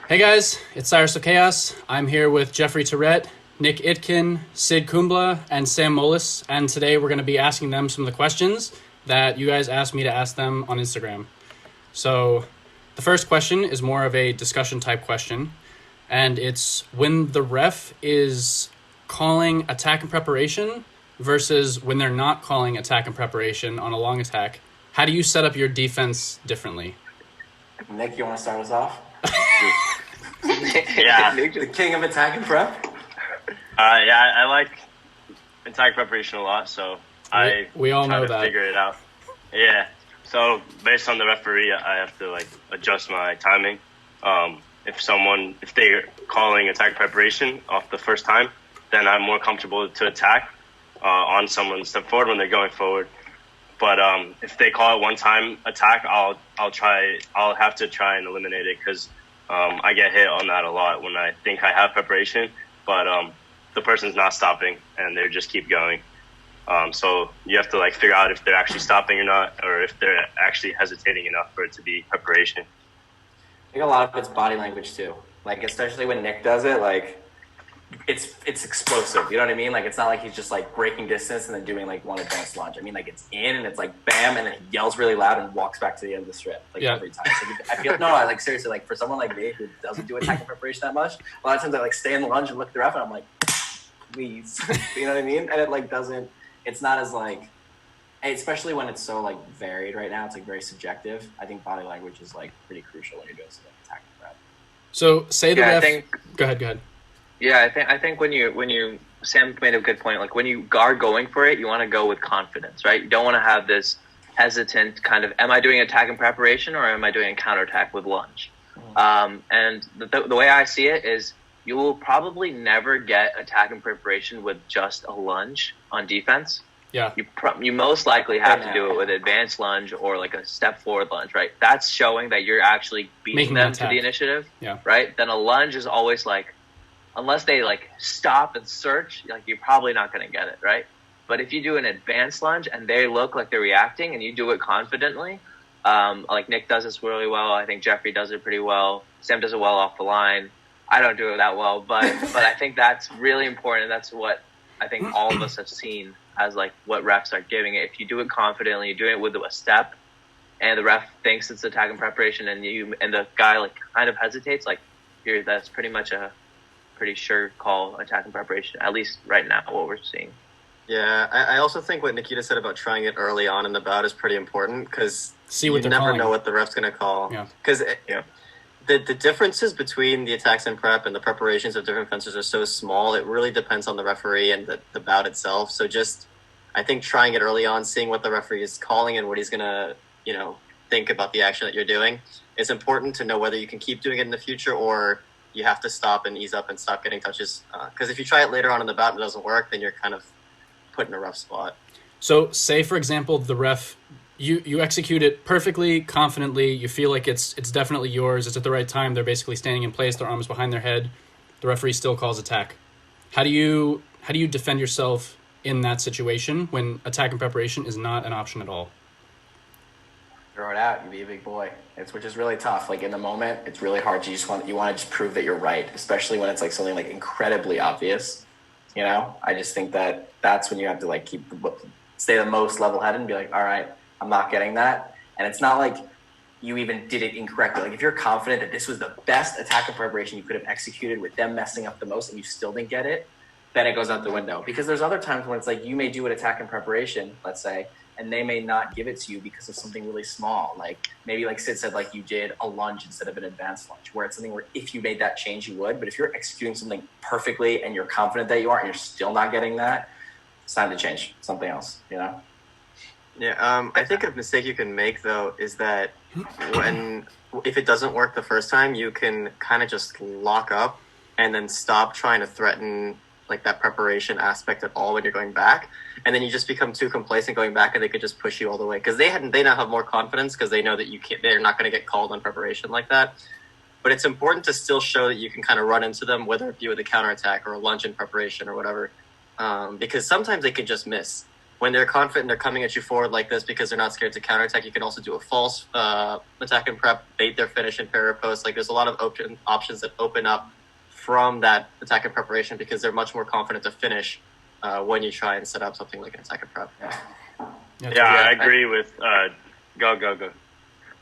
Hey guys, it's Cyrus of Chaos. I'm here with Geoffery Tourette, Nick Itkin, Sid Kumbla, and Sam Moelis, and today we're going to be asking them some of the questions that you guys asked me to ask them on Instagram. So, the first question is more of a discussion type question, and it's when the ref is calling attack and preparation versus when they're not calling attack and preparation on a long attack, how do you set up your defense differently? Nick, you want to start us off? Yeah. The king of attack and prep? I like attack preparation a lot, so We all try know to that. figure it out. Yeah. So based on the referee, I have to adjust my timing. If they're calling attack preparation off the first time, then I'm more comfortable to attack on someone's step forward when they're going forward. But if they call it one time attack, I'll have to try and eliminate it because I get hit on that a lot when I think I have preparation, but the person's not stopping and they just keep going. So you have to figure out if they're actually stopping or not, or if they're actually hesitating enough for it to be preparation. I think a lot of it's body language too. Especially when Nick does it, it's explosive. You know what I mean? It's not like he's just breaking distance and then doing one advanced lunge. I mean, it's in and it's bam, and then he yells really loud and walks back to the end of the strip every time. So I feel seriously, for someone like me who doesn't do attack and preparation that much, a lot of times I stay in the lunge and look at the ref and I'm like, please, you know what I mean? And it doesn't. It's not as especially when it's so varied right now. It's very subjective. I think body language is pretty crucial when you're doing something attack and prep. So say the ref. Go ahead. Yeah, I think when you Sam made a good point. When you are going for it, you want to go with confidence, right? You don't want to have this hesitant kind of, am I doing attack and preparation or am I doing a counterattack with lunge? And the way I see it is you will probably never get attack and preparation with just a lunge on defense. Yeah. You most likely have to do it with advanced lunge or a step forward lunge, right? That's showing that you're actually beating them to the initiative, right? Then a lunge is always unless they stop and search, you're probably not going to get it, right? But if you do an advanced lunge and they look like they're reacting and you do it confidently, Nick does this really well. I think Geoffery does it pretty well. Sam does it well off the line. I don't do it that well, but I think that's really important. That's what I think all of us have seen as what refs are giving it. If you do it confidently, you're doing it with a step, and the ref thinks it's attack and preparation, and the guy kind of hesitates, that's pretty much a pretty sure call attack and preparation, at least right now, what we're seeing. Yeah, I also think what Nikita said about trying it early on in the bout is pretty important because you never calling. know what the ref's going to call. Because the differences between the attacks and prep and the preparations of different fencers are so small, it really depends on the referee and the bout itself. So I think trying it early on, seeing what the referee is calling and what he's going to, think about the action that you're doing, it's important to know whether you can keep doing it in the future or you have to stop and ease up and stop getting touches. Because if you try it later on in the bout and it doesn't work, then you're kind of put in a rough spot. So say, for example, the ref, you execute it perfectly, confidently, you feel like it's definitely yours, it's at the right time, they're basically standing in place, their arms behind their head, the referee still calls attack. How do you defend yourself in that situation when attack and preparation is not an option at all? Throw it out. You be a big boy. Which is really tough. In the moment, it's really hard. You want to just prove that you're right, especially when it's something incredibly obvious. I just think that's when you have to stay the most level-headed and be all right, I'm not getting that. And it's not you even did it incorrectly. If you're confident that this was the best attack and preparation you could have executed with them messing up the most and you still didn't get it, then it goes out the window. Because there's other times when it's you may do an attack and preparation, let's say, and they may not give it to you because of something really small. Maybe Sid said, you did a lunge instead of an advanced lunge, where it's something where if you made that change, you would. But if you're executing something perfectly and you're confident that you are and you're still not getting that, it's time to change something else, Yeah, I think a mistake you can make, though, is that if it doesn't work the first time, you can kind of just lock up and then stop trying to threaten that preparation aspect at all when you're going back, and then you just become too complacent going back, and they could just push you all the way because they now have more confidence because they know that they're not going to get called on preparation like that. But it's important to still show that you can kind of run into them, whether it be with a counterattack or a lunge in preparation or whatever, because sometimes they could just miss. when they're confident, they're coming at you forward like this because they're not scared to counterattack. You can also do a false attack and prep, bait their finish in para post. Like there's a lot of options that open up from that attack and preparation because they're much more confident to finish when you try and set up something like an attack and prep. I agree with go.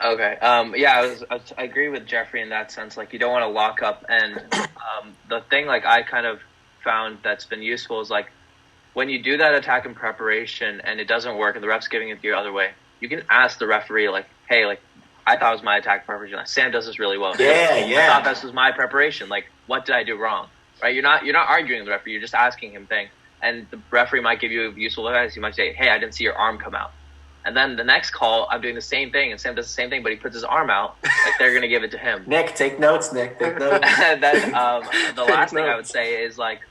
Okay. I agree with Geoffrey in that sense. Like, you don't want to lock up. And the thing, like, I kind of found that's been useful is, like, when you do that attack in preparation and it doesn't work and the ref's giving it the other way, you can ask the referee, like, hey, like, I thought it was my attack preparation. Like, Sam does this really well. I thought this was my preparation. Like, what did I do wrong? Right? You're not arguing with the referee. You're just asking him things. And the referee might give you useful advice. He might say, hey, I didn't see your arm come out. And then the next call, I'm doing the same thing, and Sam does the same thing, but he puts his arm out. Like, they're going to give it to him. Nick, take notes, Nick. Take notes. And then the last thing I would say is, like,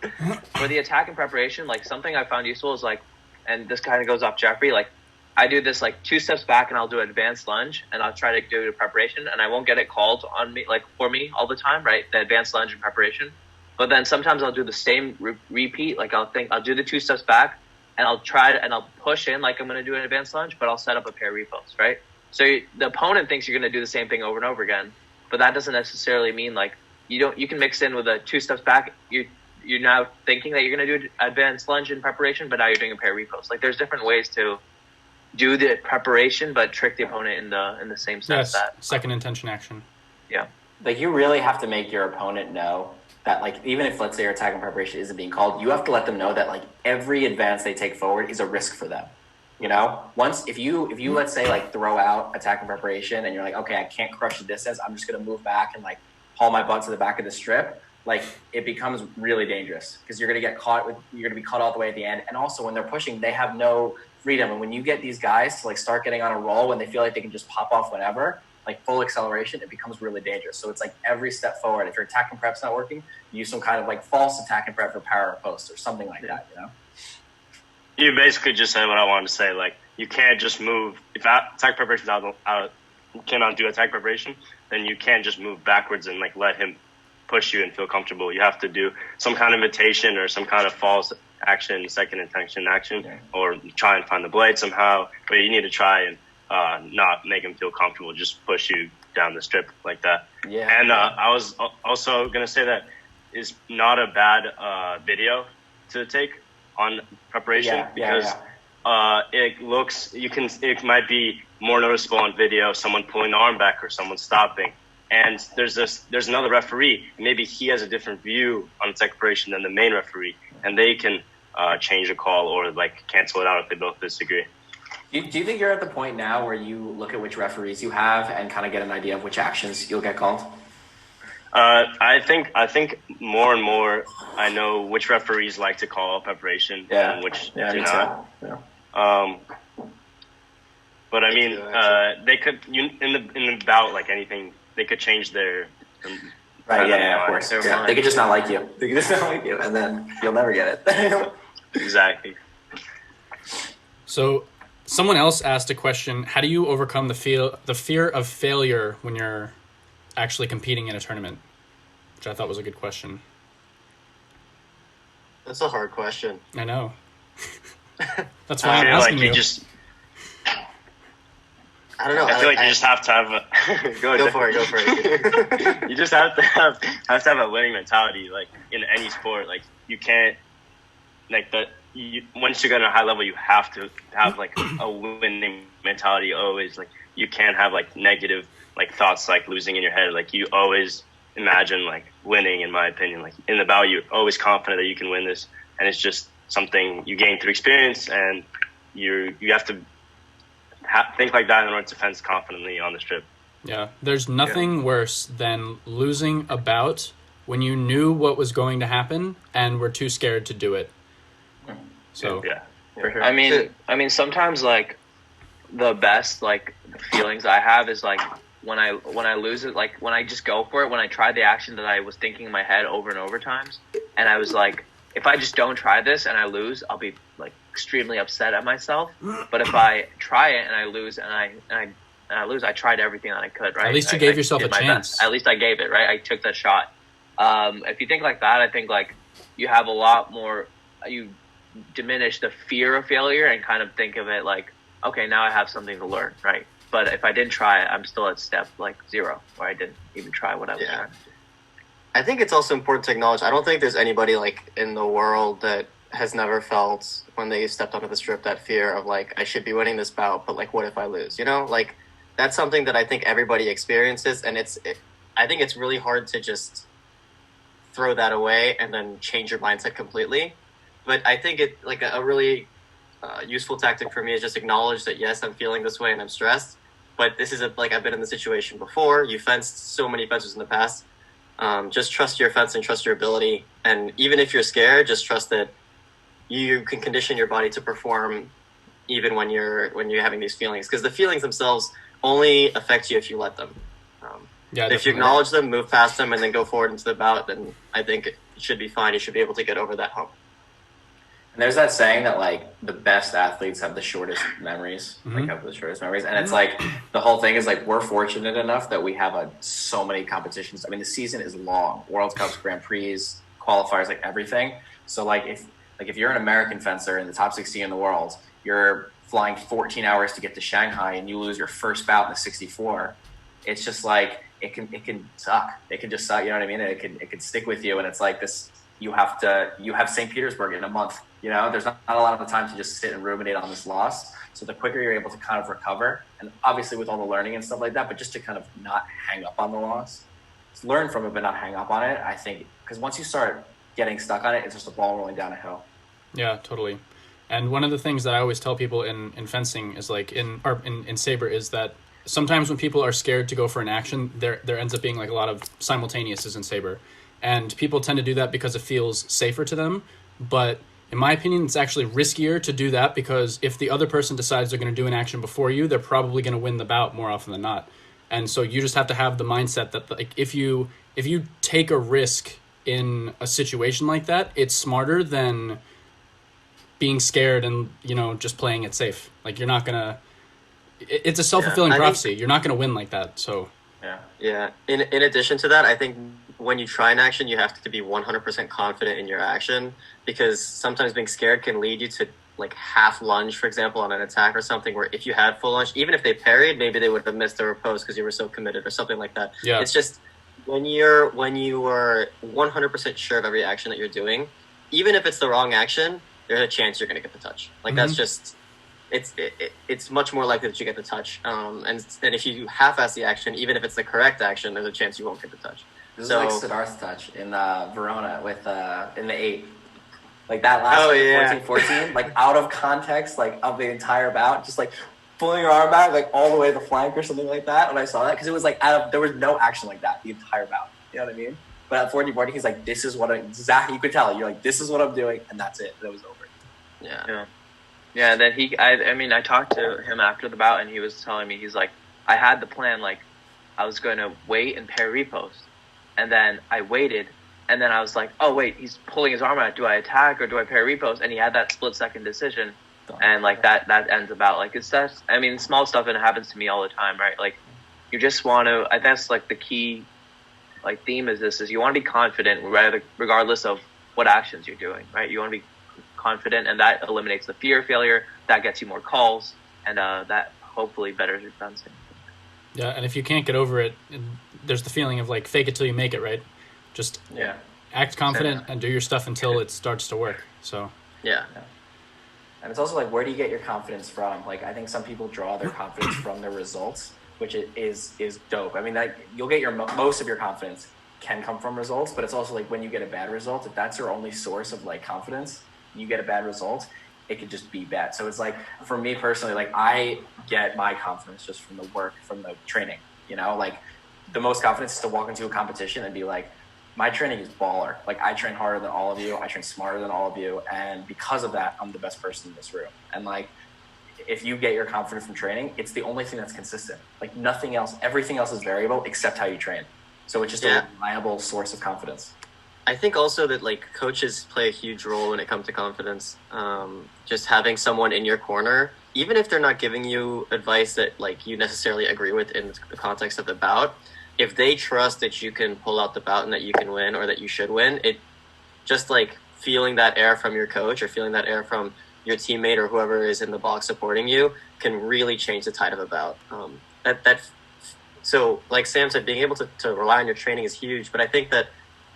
for the attack and preparation, like, something I found useful is, like, and this kind of goes off Geoffrey, like, I do this, like, 2 steps back, and I'll do an advanced lunge, and I'll try to do a preparation, and I won't get it called on me, like, for me all the time, right? The advanced lunge and preparation. But then sometimes I'll do the same repeat. Like, I'll do the 2 steps back, and I'll I'll push in like I'm going to do an advanced lunge, but I'll set up a pair repost, right? So the opponent thinks you're going to do the same thing over and over again, but that doesn't necessarily mean, like, you can mix in with a 2 steps back. You're now thinking that you're going to do an advanced lunge in preparation, but now you're doing a pair repost. Like, there's different ways to do the preparation, but trick the opponent in the same sense. That second intention action. Yeah. Like, you really have to make your opponent know that, like, even if, let's say, your attack and preparation isn't being called, you have to let them know that, like, every advance they take forward is a risk for them. You know, if you let's say, like, throw out attack and preparation and you're like, okay, I can't crush the distance, I'm just going to move back and, like, haul my butt to the back of the strip, like, it becomes really dangerous because you're going to be caught all the way at the end. And also, when they're pushing, they have no freedom. And when you get these guys to, like, start getting on a roll when they feel like they can just pop off whenever, like, full acceleration, it becomes really dangerous. So it's like every step forward. If your attack and prep's not working, use some kind of, like, false attack and prep for power or post or something like that, you know? You basically just said what I wanted to say. Like, you can't just move. If attack preparation's you cannot do attack preparation, then you can't just move backwards and, like, let him push you and feel comfortable. You have to do some kind of imitation or some kind of false action, second intention action, or try and find the blade somehow. But you need to try and not make him feel comfortable, just push you down the strip like that. Yeah. And I was also going to say that is not a bad video to take on preparation because it might be more noticeable on video, someone pulling the arm back or someone stopping. And there's another referee, maybe he has a different view on attack preparation than the main referee, and they can change a call or, like, cancel it out if they both disagree. Do you think you're at the point now where you look at which referees you have and kind of get an idea of which actions you'll get called? I think more and more I know which referees like to call preparation and which do not. Yeah. But I mean, they could in the bout, like anything, they could change their right. Yeah, of course. Yeah. They could just not like you. And then you'll never get it. Exactly. So, someone else asked a question: how do you overcome the fear of failure when you're actually competing in a tournament? Which I thought was a good question. That's a hard question. I know. That's why I'm asking you. I don't know. I feel like you just have to have a go for it. You just have to have a winning mentality, like, in any sport. Like, you can't, like, once you get on a high level, you have to have, like, a winning mentality always. Like, you can't have, like, negative, like, thoughts, like, losing in your head. Like, you always imagine, like, winning, in my opinion. Like, in the bout, you're always confident that you can win this, and it's just something you gain through experience, and you have to think like that in order to fence confidently on the strip. Yeah, there's nothing worse than losing a bout when you knew what was going to happen and were too scared to do it. So yeah. For sure. I mean, sometimes, like, the best, like, feelings I have is, like, when I lose it, like, when I just go for it, when I try the action that I was thinking in my head over and over times, and I was like, if I just don't try this and I lose, I'll be, like, extremely upset at myself. But if I try it and I lose and I lose, I tried everything that I could, right? At least you gave yourself a chance. Best. At least I gave it, right? I took that shot. If you think like that, I think, like, you have a lot more, you diminish the fear of failure and kind of think of it like, okay, now I have something to learn, right? But if I didn't try it, I'm still at step like 0, where I didn't even try what I was trying to do. I think it's also important to acknowledge, I don't think there's anybody like in the world that has never felt when they stepped onto the strip that fear of like, I should be winning this bout, but like, what if I lose? You know, like that's something that I think everybody experiences, and I think it's really hard to just throw that away and then change your mindset completely. But I think it like a really useful tactic for me is just acknowledge that yes, I'm feeling this way and I'm stressed, but this is like I've been in the situation before. You fenced so many fences in the past. Just trust your fence and trust your ability, and even if you're scared, just trust that you can condition your body to perform even when you're having these feelings, because the feelings themselves only affect you if you let them. If you acknowledge them, move past them, and then go forward into the bout, then I think it should be fine. You should be able to get over that hump. And there's that saying that like the best athletes have the shortest memories, and it's like the whole thing is like we're fortunate enough that we have so many competitions. I mean, the season is long: World Cups, Grand Prix, qualifiers, like everything. So like if you're an American fencer in the top 60 in the world, you're flying 14 hours to get to Shanghai, and you lose your first bout in the 64. It's just like it can suck. It can just suck. You know what I mean? And it can stick with you, and it's like this. You have St. Petersburg in a month. You know, there's not a lot of time to just sit and ruminate on this loss. So the quicker you're able to kind of recover, and obviously with all the learning and stuff like that, but just to kind of not hang up on the loss, learn from it, but not hang up on it. I think because once you start getting stuck on it, it's just a ball rolling down a hill. Yeah, totally. And one of the things that I always tell people in fencing is like in sabre is that sometimes when people are scared to go for an action, there ends up being like a lot of simultaneous in sabre. And people tend to do that because it feels safer to them. But in my opinion, it's actually riskier to do that because if the other person decides they're going to do an action before you, they're probably going to win the bout more often than not. And so you just have to have the mindset that like if you take a risk in a situation like that, it's smarter than being scared and, you know, just playing it safe. Like you're not going to... It's a self-fulfilling prophecy. You're not going to win like that. So yeah. In addition to that, I think when you try an action, you have to be 100% confident in your action, because sometimes being scared can lead you to like half lunge, for example, on an attack or something, where if you had full lunge, even if they parried, maybe they would have missed their riposte because you were so committed or something like that. Yeah. It's just when you are 100% sure of every action that you're doing, even if it's the wrong action, there's a chance you're going to get the touch. Like that's just... It's much more likely that you get the touch. And if you half-ass the action, even if it's the correct action, there's a chance you won't get the touch. This is like Siddharth's touch in Verona with in the 8. Like that last 14-14, like out of context, like of the entire bout, just like pulling your arm back, like all the way to the flank or something like that. When I saw that, because it was like there was no action like that the entire bout. You know what I mean? But at 14-14, he's like, this is what exactly, you could tell. You're like, this is what I'm doing, and that's it. And it was over. Yeah. Yeah, then I talked to him after the bout, and he was telling me, he's like, I had the plan, like, I was going to wait and parry repost. And then I waited, and then I was like, oh, wait, he's pulling his arm out. Do I attack or do I parry repost? And he had that split-second decision, and, like, that ends about, like, it's that, I mean, small stuff, and it happens to me all the time, right? Like, you just want to, I guess, like, the key, like, theme is you want to be confident regardless of what actions you're doing, right? You want to be confident, and that eliminates the fear of failure. That gets you more calls, and that hopefully betters your fencing. Yeah, and if you can't get over it, there's the feeling of like fake it till you make it, right? Just act confident and do your stuff until it starts to work. So yeah. And it's also like, where do you get your confidence from? Like, I think some people draw their confidence from their results, which is dope. I mean, like you'll get most of your confidence can come from results, but it's also like when you get a bad result, if that's your only source of like confidence, you get a bad result, it could just be bad. So it's like, for me personally, like I get my confidence just from the work, from the training, you know, like the most confidence is to walk into a competition and be like, my training is baller. Like I train harder than all of you. I train smarter than all of you. And because of that, I'm the best person in this room. And like, if you get your confidence from training, it's the only thing that's consistent. Like nothing else, everything else is variable except how you train. So it's just a reliable source of confidence. I think also that like coaches play a huge role when it comes to confidence. Just having someone in your corner, even if they're not giving you advice that like you necessarily agree with in the context of the bout, if they trust that you can pull out the bout and that you can win or that you should win, it just like feeling that air from your coach or feeling that air from your teammate or whoever is in the box supporting you can really change the tide of a bout. So like Sam said, being able to rely on your training is huge, but I think that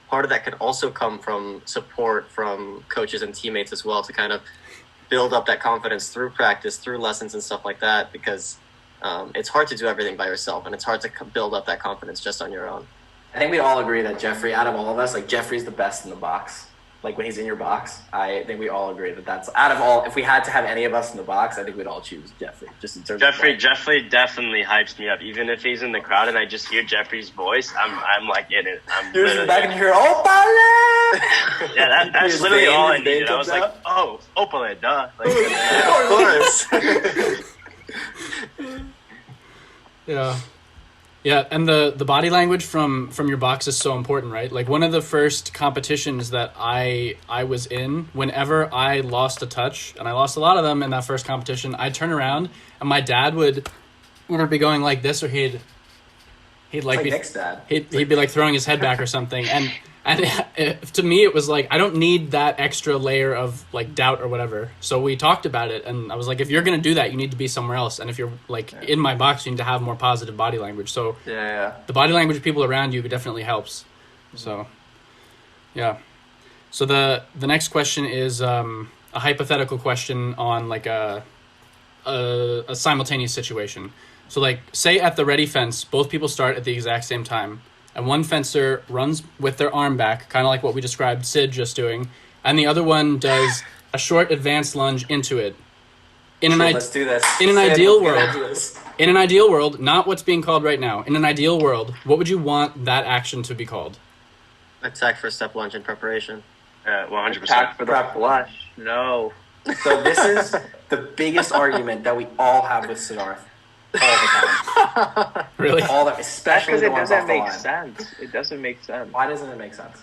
part of that can also come from support from coaches and teammates as well to kind of build up that confidence through practice, through lessons and stuff like that, because it's hard to do everything by yourself, and it's hard to build up that confidence just on your own. I think we all agree that Geoffrey, out of all of us, like Geoffrey's the best in the box. Like when he's in your box, I think we all agree that that's out of all. If we had to have any of us in the box, I think we'd all choose Geoffrey. Just in terms of Geoffrey definitely hypes me up. Even if he's in the crowd and I just hear Geoffrey's voice, I'm like in it. You're just back and you hear Opale. Yeah, that's literally all I needed. I was like, oh, Opale, duh. Like, Of course. Yeah. Yeah, and the body language from your box is so important, right? Like one of the first competitions that I was in, whenever I lost a touch, and I lost a lot of them in that first competition, I'd turn around and my dad would either be going like this or he'd like Nick's dad. He'd be like throwing his head back or something, and to me it was like I don't need that extra layer of like doubt or whatever. So we talked about it, and I was like, if you're gonna do that, you need to be somewhere else, and if you're like in my box, you need to have more positive body language. So the body language of people around you definitely helps. So yeah. So the next question is a hypothetical question on like a simultaneous situation. So like say at the ready fence, both people start at the exact same time. And one fencer runs with their arm back, kind of like what we described Sid just doing, and the other one does a short advanced lunge into it. Let's do this. In an ideal world, not what's being called right now. In an ideal world, what would you want that action to be called? Attack for step lunge in preparation. 100%. Attack for the flush. No. So this is the biggest argument that we all have with Siddharth. All the time. Really? All that, especially because the it ones doesn't off the make line. sense. It doesn't make sense. Why doesn't it make sense?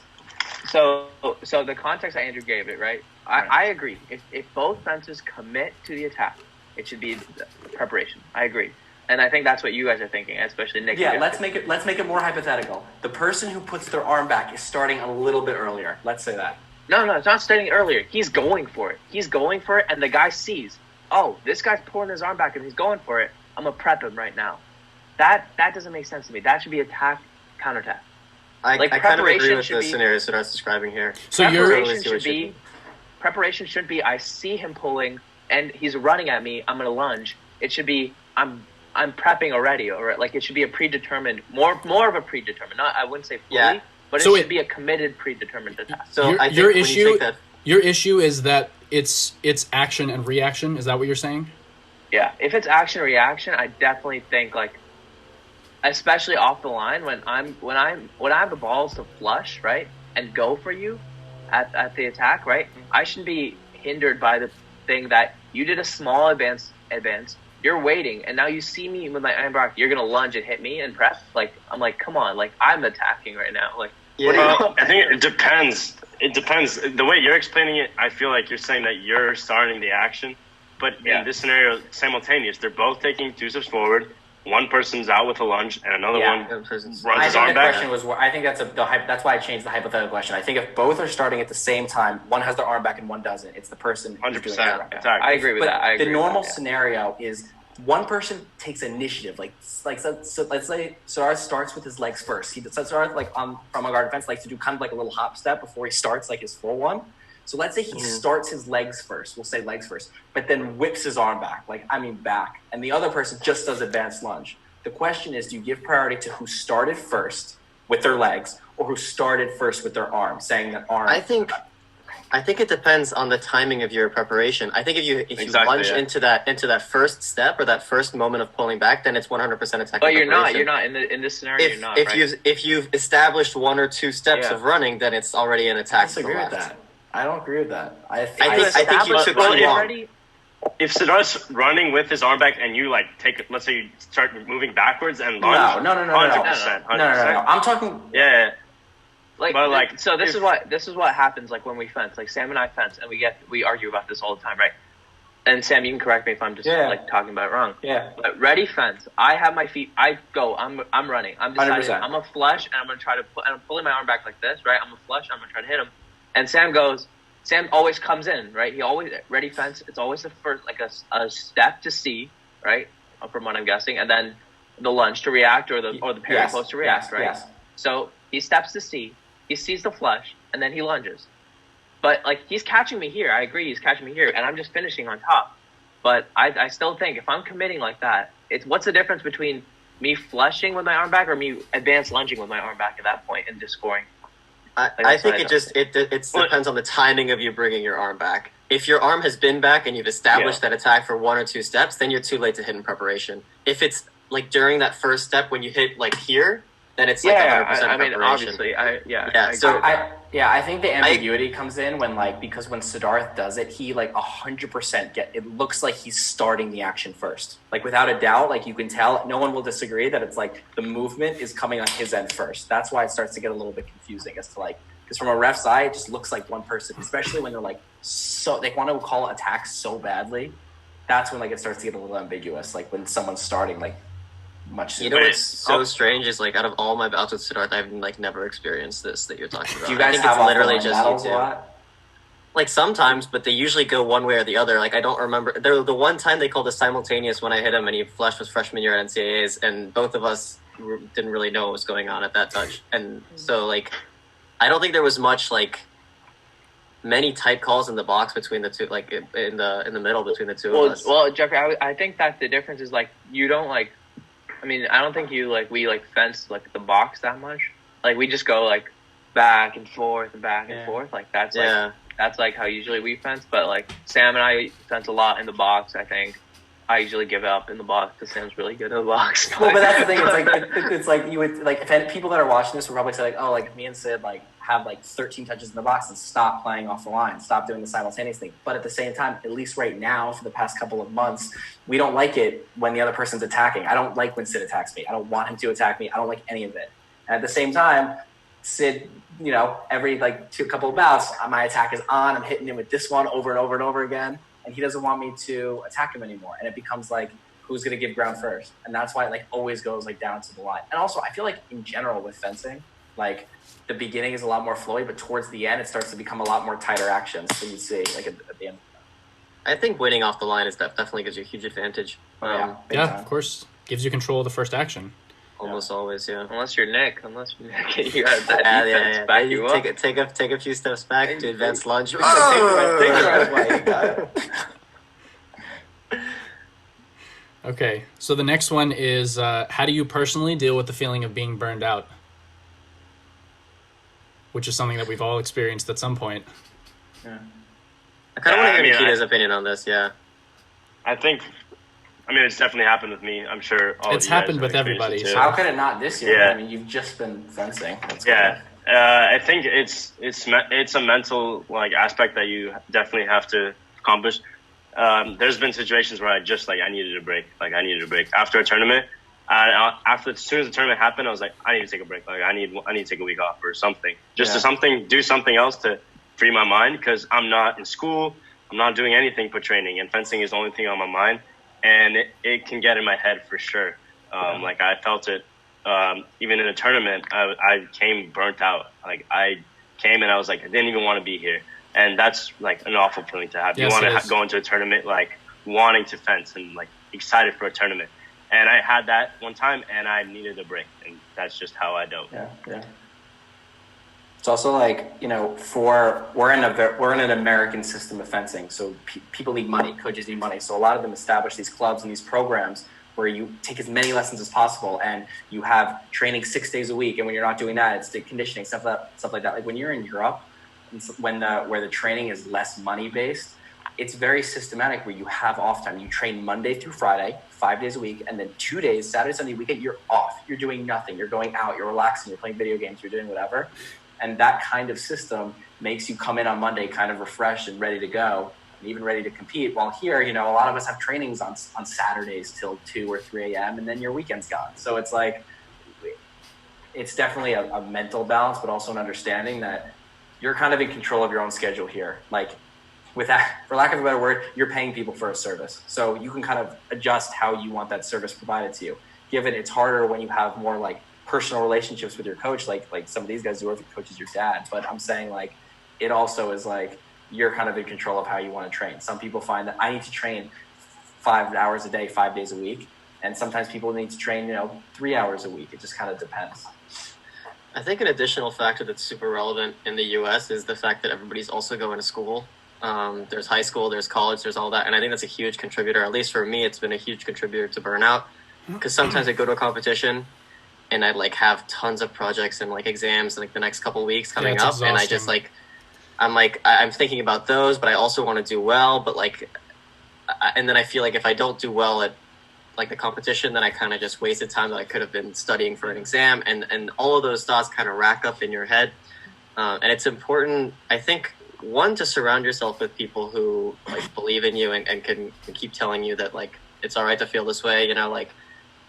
So the context that Andrew gave it, right? I agree. If both fences commit to the attack, it should be the preparation. I agree. And I think that's what you guys are thinking, especially Nick. Yeah, let's make it more hypothetical. The person who puts their arm back is starting a little bit earlier. Let's say that. No, it's not starting earlier. He's going for it. And the guy sees, oh, this guy's pulling his arm back and he's going for it. I'm going to prep him right now. That doesn't make sense to me. That should be attack, counterattack. I kind of agree with the scenarios that I was describing here. So preparation should be I see him pulling and he's running at me. I'm going to lunge. It should be I'm prepping already, or like it should be a predetermined, more of a predetermined. Not I wouldn't say fully, but it should be a committed predetermined attack. So your issue is that it's action and reaction. Is that what you're saying? Yeah, if it's action reaction, I definitely think like, especially off the line when I have the balls to flush right and go for you at the attack right, I shouldn't be hindered by the thing that you did a small advance. You're waiting, and now you see me with my iron block. You're gonna lunge and hit me and prep. Like I'm like, come on, like I'm attacking right now. Like I think it depends. It depends. The way you're explaining it, I feel like you're saying that you're starting the action. But in this scenario, simultaneous, they're both taking 2 steps forward. One person's out with a lunge, and another one runs his arm back. I think that's why I changed the hypothetical question. I think if both are starting at the same time, one has their arm back and one doesn't. It's the person 100%. I agree with that. The normal scenario is one person takes initiative. So let's say Siddharth starts with his legs first. Siddharth, like from a guard defense, likes to do kind of like a little hop step before he starts like his full one. So let's say he starts his legs first. We'll say legs first, but then whips his arm back, back. And the other person just does advanced lunge. The question is, do you give priority to who started first with their legs or who started first with their arm, saying that arm? I think it depends on the timing of your preparation. I think if you lunge into that first step or that first moment of pulling back, then it's 100% attack. But you're not in this scenario. You're not. If you've established 1 or 2 steps of running, then it's already an attack. I disagree with that. I don't agree with that. I think you took too long. If Siddharth's running with his arm back and you let's say you start moving backwards and lunge. No. 100%. No. I'm talking. Yeah. So this is what happens like when we fence. Like Sam and I fence, and we argue about this all the time, right? And Sam, you can correct me if I'm just talking about it wrong. Yeah. But ready fence. I have my feet. I go. I'm running. I'm deciding. 100%. I'm gonna flush, and I'm gonna try to. And I'm pulling my arm back like this, right? I'm gonna flush. I'm gonna try to hit him. And Sam goes, Sam always comes in, right? He always ready fence. It's always the first, like a step to see, right? From what I'm guessing, and then the lunge to react, or the parry post to react, right? Yes. So he steps to see, he sees the flush, and then he lunges. But like he's catching me here. I agree, he's catching me here, and I'm just finishing on top. But I still think if I'm committing like that, what's the difference between me flushing with my arm back or me advanced lunging with my arm back at that point and just scoring? I think it depends on the timing of you bringing your arm back. If your arm has been back and you've established that attack for 1 or 2 steps, then you're too late to hit in preparation. If it's like during that first step when you hit like here, then it's like 100% preparation. I mean, obviously, I think the ambiguity comes in when because when Siddharth does it, he like 100% it looks like he's starting the action first. Like without a doubt, like you can tell, no one will disagree that it's like the movement is coming on his end first. That's why it starts to get a little bit confusing as to like, because from a ref's eye, it just looks like one person, especially when they're like so they want to call attacks so badly. That's when like it starts to get a little ambiguous. Like when someone's starting like much sooner. You know what's so strange is like out of all my bouts with Siddharth, I've like never experienced this that you're talking about. Do you guys have literally just you two? Like sometimes, but they usually go one way or the other. Like I don't remember the one time they called a simultaneous when I hit him and he flushed was freshman year at NCAAs, and both of us didn't really know what was going on at that touch. And so like I don't think there was much like many tight calls in the box between the two, like in the middle between the two of us. Well, Jeffrey, I think that the difference is like you don't like. I mean, I don't think we fence like the box that much. Like we just go like back and forth and back and forth. Like that's like how usually we fence. But like Sam and I fence a lot in the box. I think I usually give up in the box because Sam's really good in the box. Well, but that's the thing. It's like you would like if people that are watching this would probably say like, oh, like me and Sid like have like 13 touches in the box and stop playing off the line, stop doing the simultaneous thing. But at the same time, at least right now for the past couple of months, we don't like it when the other person's attacking. I don't like when Sid attacks me. I don't want him to attack me. I don't like any of it. And at the same time, Sid, every like couple of bouts, my attack is on. I'm hitting him with this one over and over and over again. And he doesn't want me to attack him anymore. And it becomes like, who's going to give ground first? And that's why it like always goes like down to the line. And also, I feel like in general with fencing, like the beginning is a lot more flowy, but towards the end, it starts to become a lot more tighter actions than you see like at the end. I think winning off the line is definitely gives you a huge advantage. Of course. Gives you control of the first action. Almost always, yeah. Unless you're Nick, you have that defense back you up. Take a few steps back to advance lunge. Okay, so the next one is how do you personally deal with the feeling of being burned out? Which is something that we've all experienced at some point. Yeah. I kind of want to hear Nikita's opinion on this, yeah. It's definitely happened with me. I'm sure it's happened with everybody. So. How could it not this year? Yeah. I mean, you've just been fencing. I think it's a mental like aspect that you definitely have to accomplish. There's been situations where I needed a break. Like I needed a break after a tournament. As soon as the tournament happened, I was like, I need to take a break. Like I need to take a week off or something, just to do something else to free my mind, because I'm not in school. I'm not doing anything but training, and fencing is the only thing on my mind. And it can get in my head for sure. Like I felt it, even in a tournament, I came burnt out. Like I came and I was like, I didn't even want to be here. And that's like an awful feeling to have. Yes, you want to go into a tournament, like wanting to fence and like excited for a tournament. And I had that one time and I needed a break. And that's just how I dealt. Yeah. It's also like, we're in an American system of fencing. So people need money, coaches need money. So a lot of them establish these clubs and these programs where you take as many lessons as possible and you have training 6 days a week. And when you're not doing that, it's the conditioning, stuff like that. Like when you're in Europe, where the training is less money based, it's very systematic where you have off time. You train Monday through Friday, 5 days a week, and then 2 days, Saturday, Sunday, weekend, you're off. You're doing nothing. You're going out, you're relaxing, you're playing video games, you're doing whatever. And that kind of system makes you come in on Monday kind of refreshed and ready to go, and even ready to compete. While here, a lot of us have trainings on Saturdays till 2 or 3 a.m., and then your weekend's gone. So it's like, it's definitely a mental balance, but also an understanding that you're kind of in control of your own schedule here. Like, with that, for lack of a better word, you're paying people for a service. So you can kind of adjust how you want that service provided to you. Given it's harder when you have more like personal relationships with your coach, like some of these guys do, if your coach is your dad. But I'm saying like, it also is like, you're kind of in control of how you want to train. Some people find that I need to train 5 hours a day, 5 days a week. And sometimes people need to train, 3 hours a week. It just kind of depends. I think an additional factor that's super relevant in the US is the fact that everybody's also going to school. There's high school, there's college, there's all that. And I think that's a huge contributor. At least for me, it's been a huge contributor to burnout. Because sometimes I go to a competition and I'd like have tons of projects and like exams like the next couple of weeks coming up. Exhausting. And I just I'm thinking about those, but I also want to do well. But and then I feel like if I don't do well at like the competition, then I kind of just wasted time that I could have been studying for an exam, and all of those thoughts kind of rack up in your head. And it's important, I think, one, to surround yourself with people who like believe in you and can keep telling you that like it's all right to feel this way, like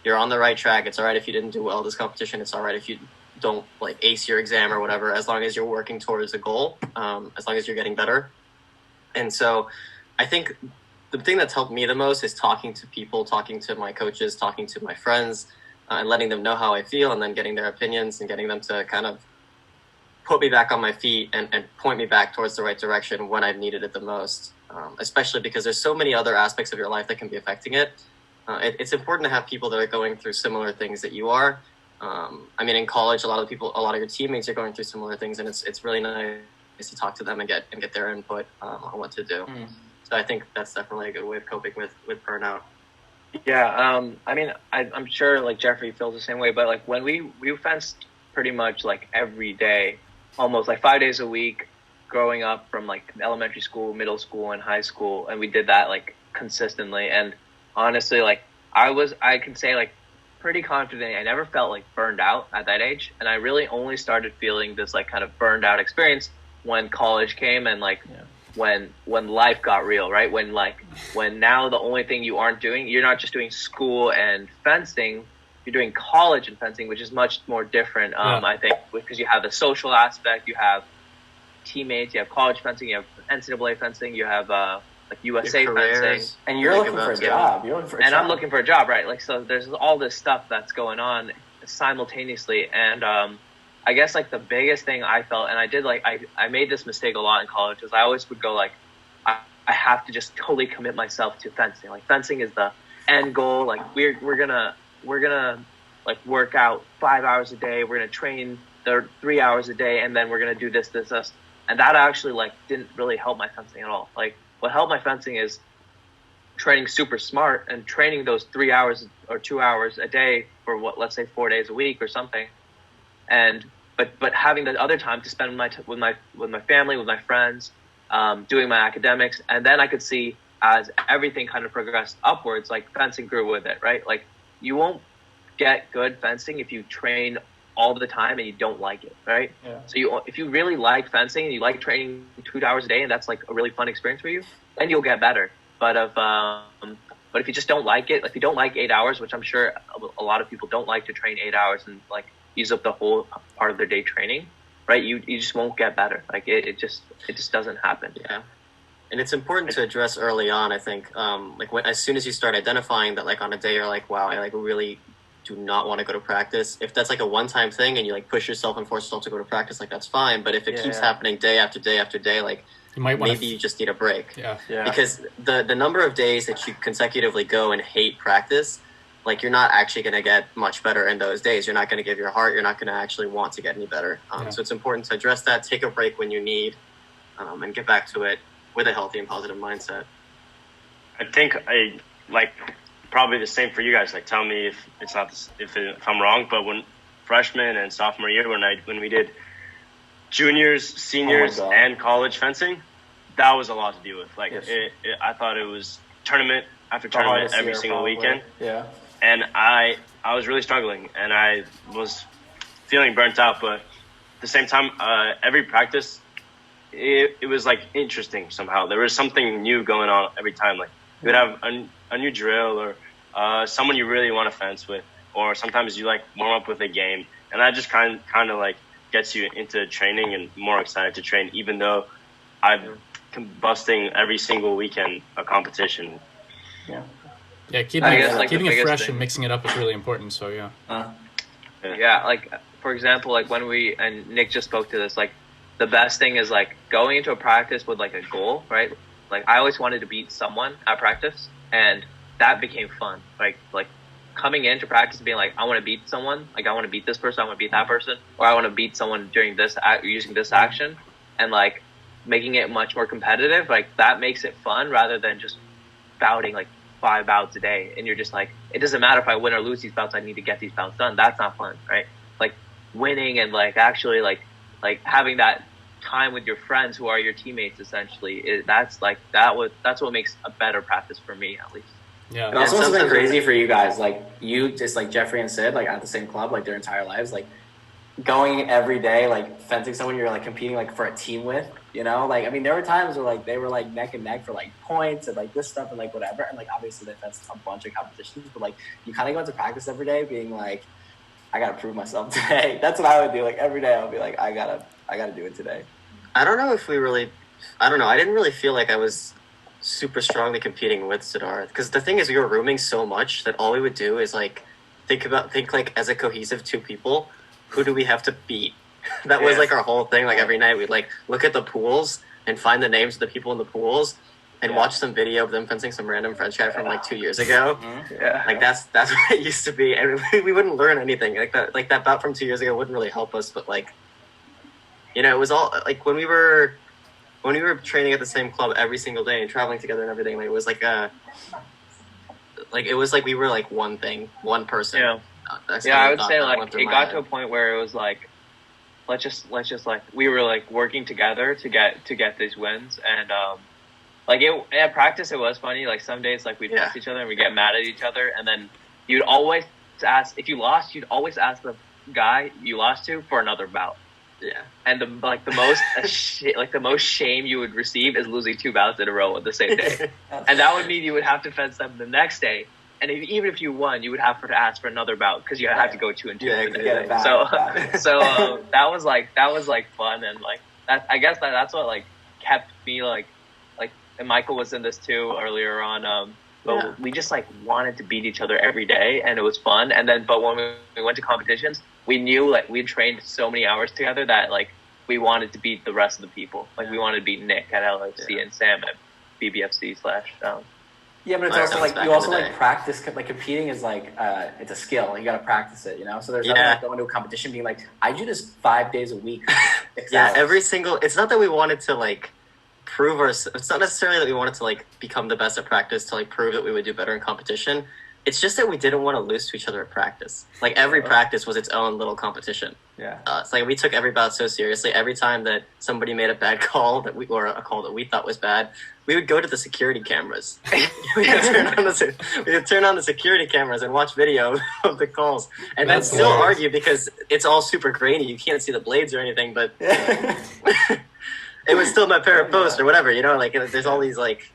you're on the right track. It's all right if you didn't do well this competition. It's all right if you don't like ace your exam or whatever, as long as you're working towards a goal, as long as you're getting better. And so I think the thing that's helped me the most is talking to people, talking to my coaches, talking to my friends, and letting them know how I feel, and then getting their opinions and getting them to kind of put me back on my feet and point me back towards the right direction when I've needed it the most, especially because there's so many other aspects of your life that can be affecting it. It's important to have people that are going through similar things that you are. I mean, in college, a lot of your teammates are going through similar things, and it's really nice to talk to them and get their input on what to do. So I think that's definitely a good way of coping with burnout. Yeah, I mean, I'm sure like Geoffrey feels the same way, but like when we fenced pretty much like every day, almost like 5 days a week, growing up from like elementary school, middle school, and high school, and we did that like consistently. And honestly, like I can say like pretty confidently, I never felt like burned out at that age, and I really only started feeling this like kind of burned out experience when college came and like. Yeah. When life got real, right? When now the only thing you aren't doing, you're not just doing school and fencing, you're doing college and fencing, which is much more different, I think, because you have the social aspect, you have teammates, you have college fencing, you have NCAA fencing, you have like USA fencing. And you're looking for a job. I'm looking for a job, right? Like, so there's all this stuff that's going on simultaneously. And I guess like the biggest thing I felt, and I did like I made this mistake a lot in college, is I always would go like I have to just totally commit myself to fencing. Like fencing is the end goal. Like we're gonna like work out 5 hours a day. We're gonna train 3 hours a day, and then we're gonna do this. And that actually like didn't really help my fencing at all. Like what helped my fencing is training super smart and training those 3 hours or 2 hours a day for let's say 4 days a week or something. And but having the other time to spend with my family, with my friends, doing my academics, and then I could see as everything kind of progressed upwards, like fencing grew with it, right? Like you won't get good fencing if you train all the time and you don't like it, right? Yeah. So if you really like fencing and you like training 2 hours a day and that's like a really fun experience for you, then you'll get better. But if you just don't like it, if you don't like 8 hours, which I'm sure a lot of people don't like to train 8 hours and like use up the whole part of their day training, right? You just won't get better. Like it just doesn't happen. Yeah. And it's important to address early on, I think, as soon as you start identifying that like on a day you're like, wow, I like really do not want to go to practice. If that's like a one-time thing and you like push yourself and force yourself to go to practice, like that's fine. But if it keeps happening day after day after day, like you just need a break. Yeah. Because the number of days that you consecutively go and hate practice, like you're not actually going to get much better in those days. You're not going to give your heart. You're not going to actually want to get any better. So it's important to address that, take a break when you need, and get back to it with a healthy and positive mindset. I think I like probably the same for you guys. Like, tell me if I'm wrong. But when freshman and sophomore year, when we did juniors, seniors, and college fencing, that was a lot to deal with. Like, I thought it was tournament after tournament every single weekend. Yeah. And I was really struggling, and I was feeling burnt out. But at the same time, every practice, it was like interesting somehow. There was something new going on every time. Like you would have a new drill or someone you really want to fence with, or sometimes you like warm up with a game, and that just kind of like gets you into training and more excited to train. Even though I'm combusting every single weekend a competition. Yeah, keeping it fresh and mixing it up is really important. So yeah, like for example, like when and Nick just spoke to this, like the best thing is like going into a practice with like a goal, right? Like I always wanted to beat someone at practice, and that became fun. Like coming into practice being like, I want to beat someone, like I want to beat this person, I want to beat that person, or I want to beat someone during this using this action, and like making it much more competitive. Like that makes it fun rather than just bouting like 5 bouts a day, and you're just like, it doesn't matter if I win or lose these bouts, I need to get these bouts done. That's not fun, right? Like winning and like actually like having that time with your friends who are your teammates essentially, that's what makes a better practice for me, at least. Yeah. And also something crazy for you guys, like you just like Geoffrey and Sid, like at the same club, like their entire lives, like going every day, like fencing someone you're like competing like for a team with, you know, like I mean there were times where like they were like neck and neck for like points and like this stuff and like whatever, and like obviously they fenced a bunch of competitions, but like you kind of go into practice every day being like, I gotta prove myself today. That's what I would do. Like every day I'll be like, I gotta do it today. I don't know if I don't know. I didn't really feel like I was super strongly competing with Siddharth, because the thing is we were rooming so much that all we would do is like think like as a cohesive 2 people, who do we have to beat? That was like our whole thing. Like every night we'd like look at the pools and find the names of the people in the pools and watch some video of them fencing some random French guy from like 2 years ago. Like that's what it used to be, and we wouldn't learn anything. Like that bout from 2 years ago wouldn't really help us, but like, you know, it was all like when we were training at the same club every single day and traveling together and everything. Like, it was like it was like we were like one thing, one person. Yeah, I would say like it got to a point where it was like, let's just like we were like working together to get these wins, and like at practice it was funny. Like some days like we'd miss each other and we get mad at each other, and then you'd always ask, if you lost, you'd always ask the guy you lost to for another bout. Yeah, and the most shame you would receive is losing 2 bouts in a row on the same day, and that would mean you would have to fence them the next day. And even if you won, you would have to ask for another bout because you have to go 2 and 2. So that was like fun, and like that. I guess that's what like kept me like, and Michael was in this too earlier on. But we just like wanted to beat each other every day, and it was fun. And then, but when we went to competitions, we knew like we trained so many hours together that like we wanted to beat the rest of the people. Like we wanted to beat Nick at LFC and Sam at BBFC / Yeah, but it's also like you also like practice. Like competing is like it's a skill. You got to practice it, you know. So there's nothing like going to a competition being like, I do this 5 days a week. Every single. It's not that we wanted to like prove it's not necessarily that we wanted to like become the best at practice to like prove that we would do better in competition. It's just that we didn't want to lose to each other at practice. Like every practice was its own little competition. It's like we took every bout so seriously. Every time that somebody made a bad call or a call that we thought was bad, we would go to the security cameras. we would turn on the security cameras and watch video of the calls, and then still argue because it's all super grainy. You can't see the blades or anything, but it was still my pair of post or whatever, you know. Like there's all these like.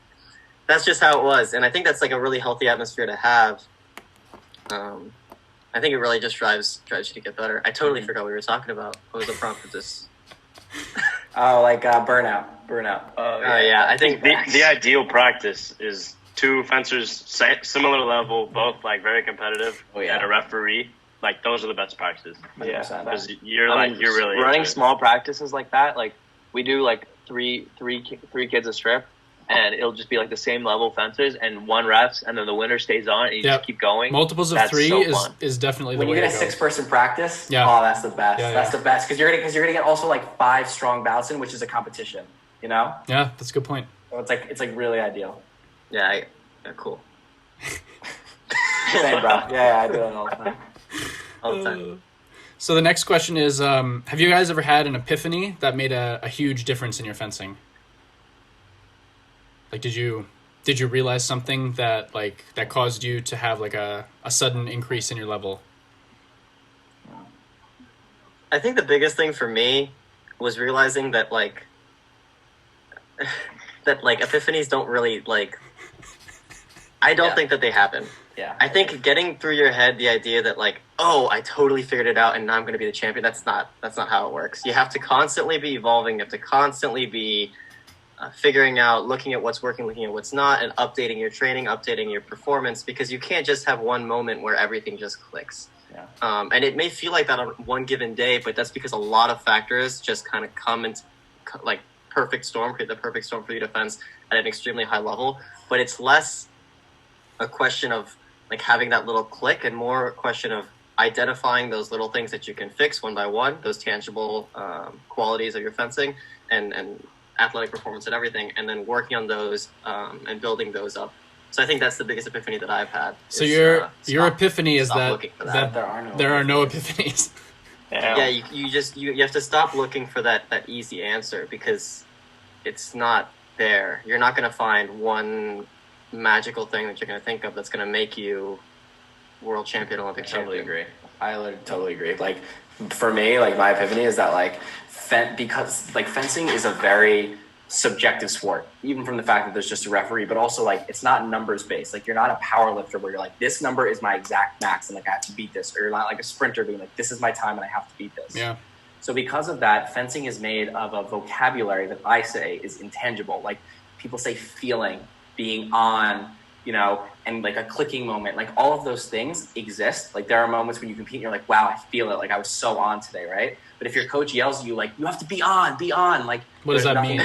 That's just how it was, and I think that's like a really healthy atmosphere to have. I think it really just drives you to get better. I totally forgot what we were talking about. What was the prompt of this? Burnout. Yeah. I think the ideal practice is 2 fencers similar level, both like very competitive, and a referee. Like those are the best practices. Yeah, because you're really running small practices like that. Like we do like three kids a strip. And it'll just be like the same level fencers and 1 refs, and then the winner stays on, and you just keep going. Multiples of 3 is definitely the way to go. When you get a 6-person practice, that's the best. That's the best because you're gonna get also like 5 strong bouts in, which is a competition. You know? Yeah, that's a good point. So it's like really ideal. Yeah, cool. Same, bro. Yeah, I do it all the time. All the time. So the next question is, have you guys ever had an epiphany that made a huge difference in your fencing? Like, did you realize something that caused you to have like a sudden increase in your level? I think the biggest thing for me was realizing that epiphanies don't really I don't think that they happen. Yeah. I think getting through your head the idea that I totally figured it out and now I'm going to be the champion, that's not how it works. You have to constantly be evolving. You have to constantly be figuring out, looking at what's working, looking at what's not, and updating your training, updating your performance, because you can't just have one moment where everything just clicks. Yeah. And it may feel like that on one given day, but that's because a lot of factors just kind of come into like perfect storm, create the perfect storm for you to fence at an extremely high level. But it's less a question of like having that little click and more a question of identifying those little things that you can fix one by one, those tangible qualities of your fencing and athletic performance and everything, and then working on those and building those up. So I think that's the biggest epiphany that I've had. So your epiphany is that there are no epiphanies. Yeah, you have to stop looking for that easy answer because it's not there. You're not going to find one magical thing that you're going to think of that's going to make you world champion, Olympic champion. I totally agree. Like for me, like my epiphany is that like because like fencing is a very subjective sport, even from the fact that there's just a referee, but also like it's not numbers based. Like you're not a power lifter where you're like this number is my exact max and like I have to beat this, or you're not like a sprinter being like this is my time and I have to beat this. Yeah. So because of that, fencing is made of a vocabulary that I say is intangible. Like people say feeling, being on, you know, and like a clicking moment, like all of those things exist. Like there are moments when you compete and you're like, wow, I feel it. Like I was so on today, right? But if your coach yells at you, like, you have to be on, like, what does that mean?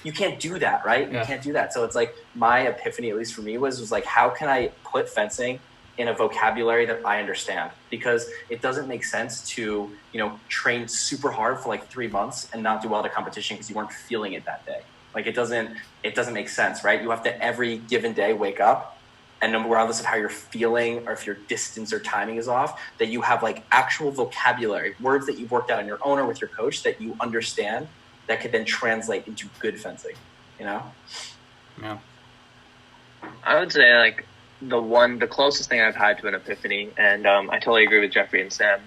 You can't do that, right? Yeah. You can't do that. So it's like my epiphany, at least for me, was like, how can I put fencing in a vocabulary that I understand? Because it doesn't make sense to, you know, train super hard for like 3 months and not do well at a competition because you weren't feeling it that day. Like it doesn't make sense, right? You have to every given day wake up and regardless of how you're feeling or if your distance or timing is off, that you have like actual vocabulary, words that you've worked out on your own or with your coach that you understand that could then translate into good fencing, you know? Yeah. I would say like the closest thing I've had to an epiphany, and I totally agree with Geoffrey and Sam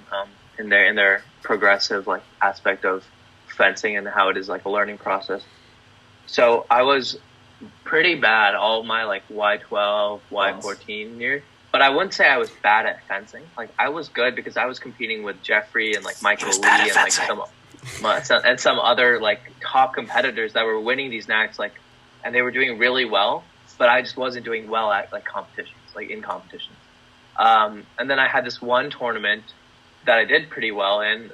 in their progressive like aspect of fencing and how it is like a learning process. So I was pretty bad all my like Y12, Y14 years, but I wouldn't say I was bad at fencing. Like I was good because I was competing with Geoffrey and like Michael Lee and like some other like top competitors that were winning these NACs, like, and they were doing really well, but I just wasn't doing well at like competitions, like in competitions. And then I had this one tournament that I did pretty well in,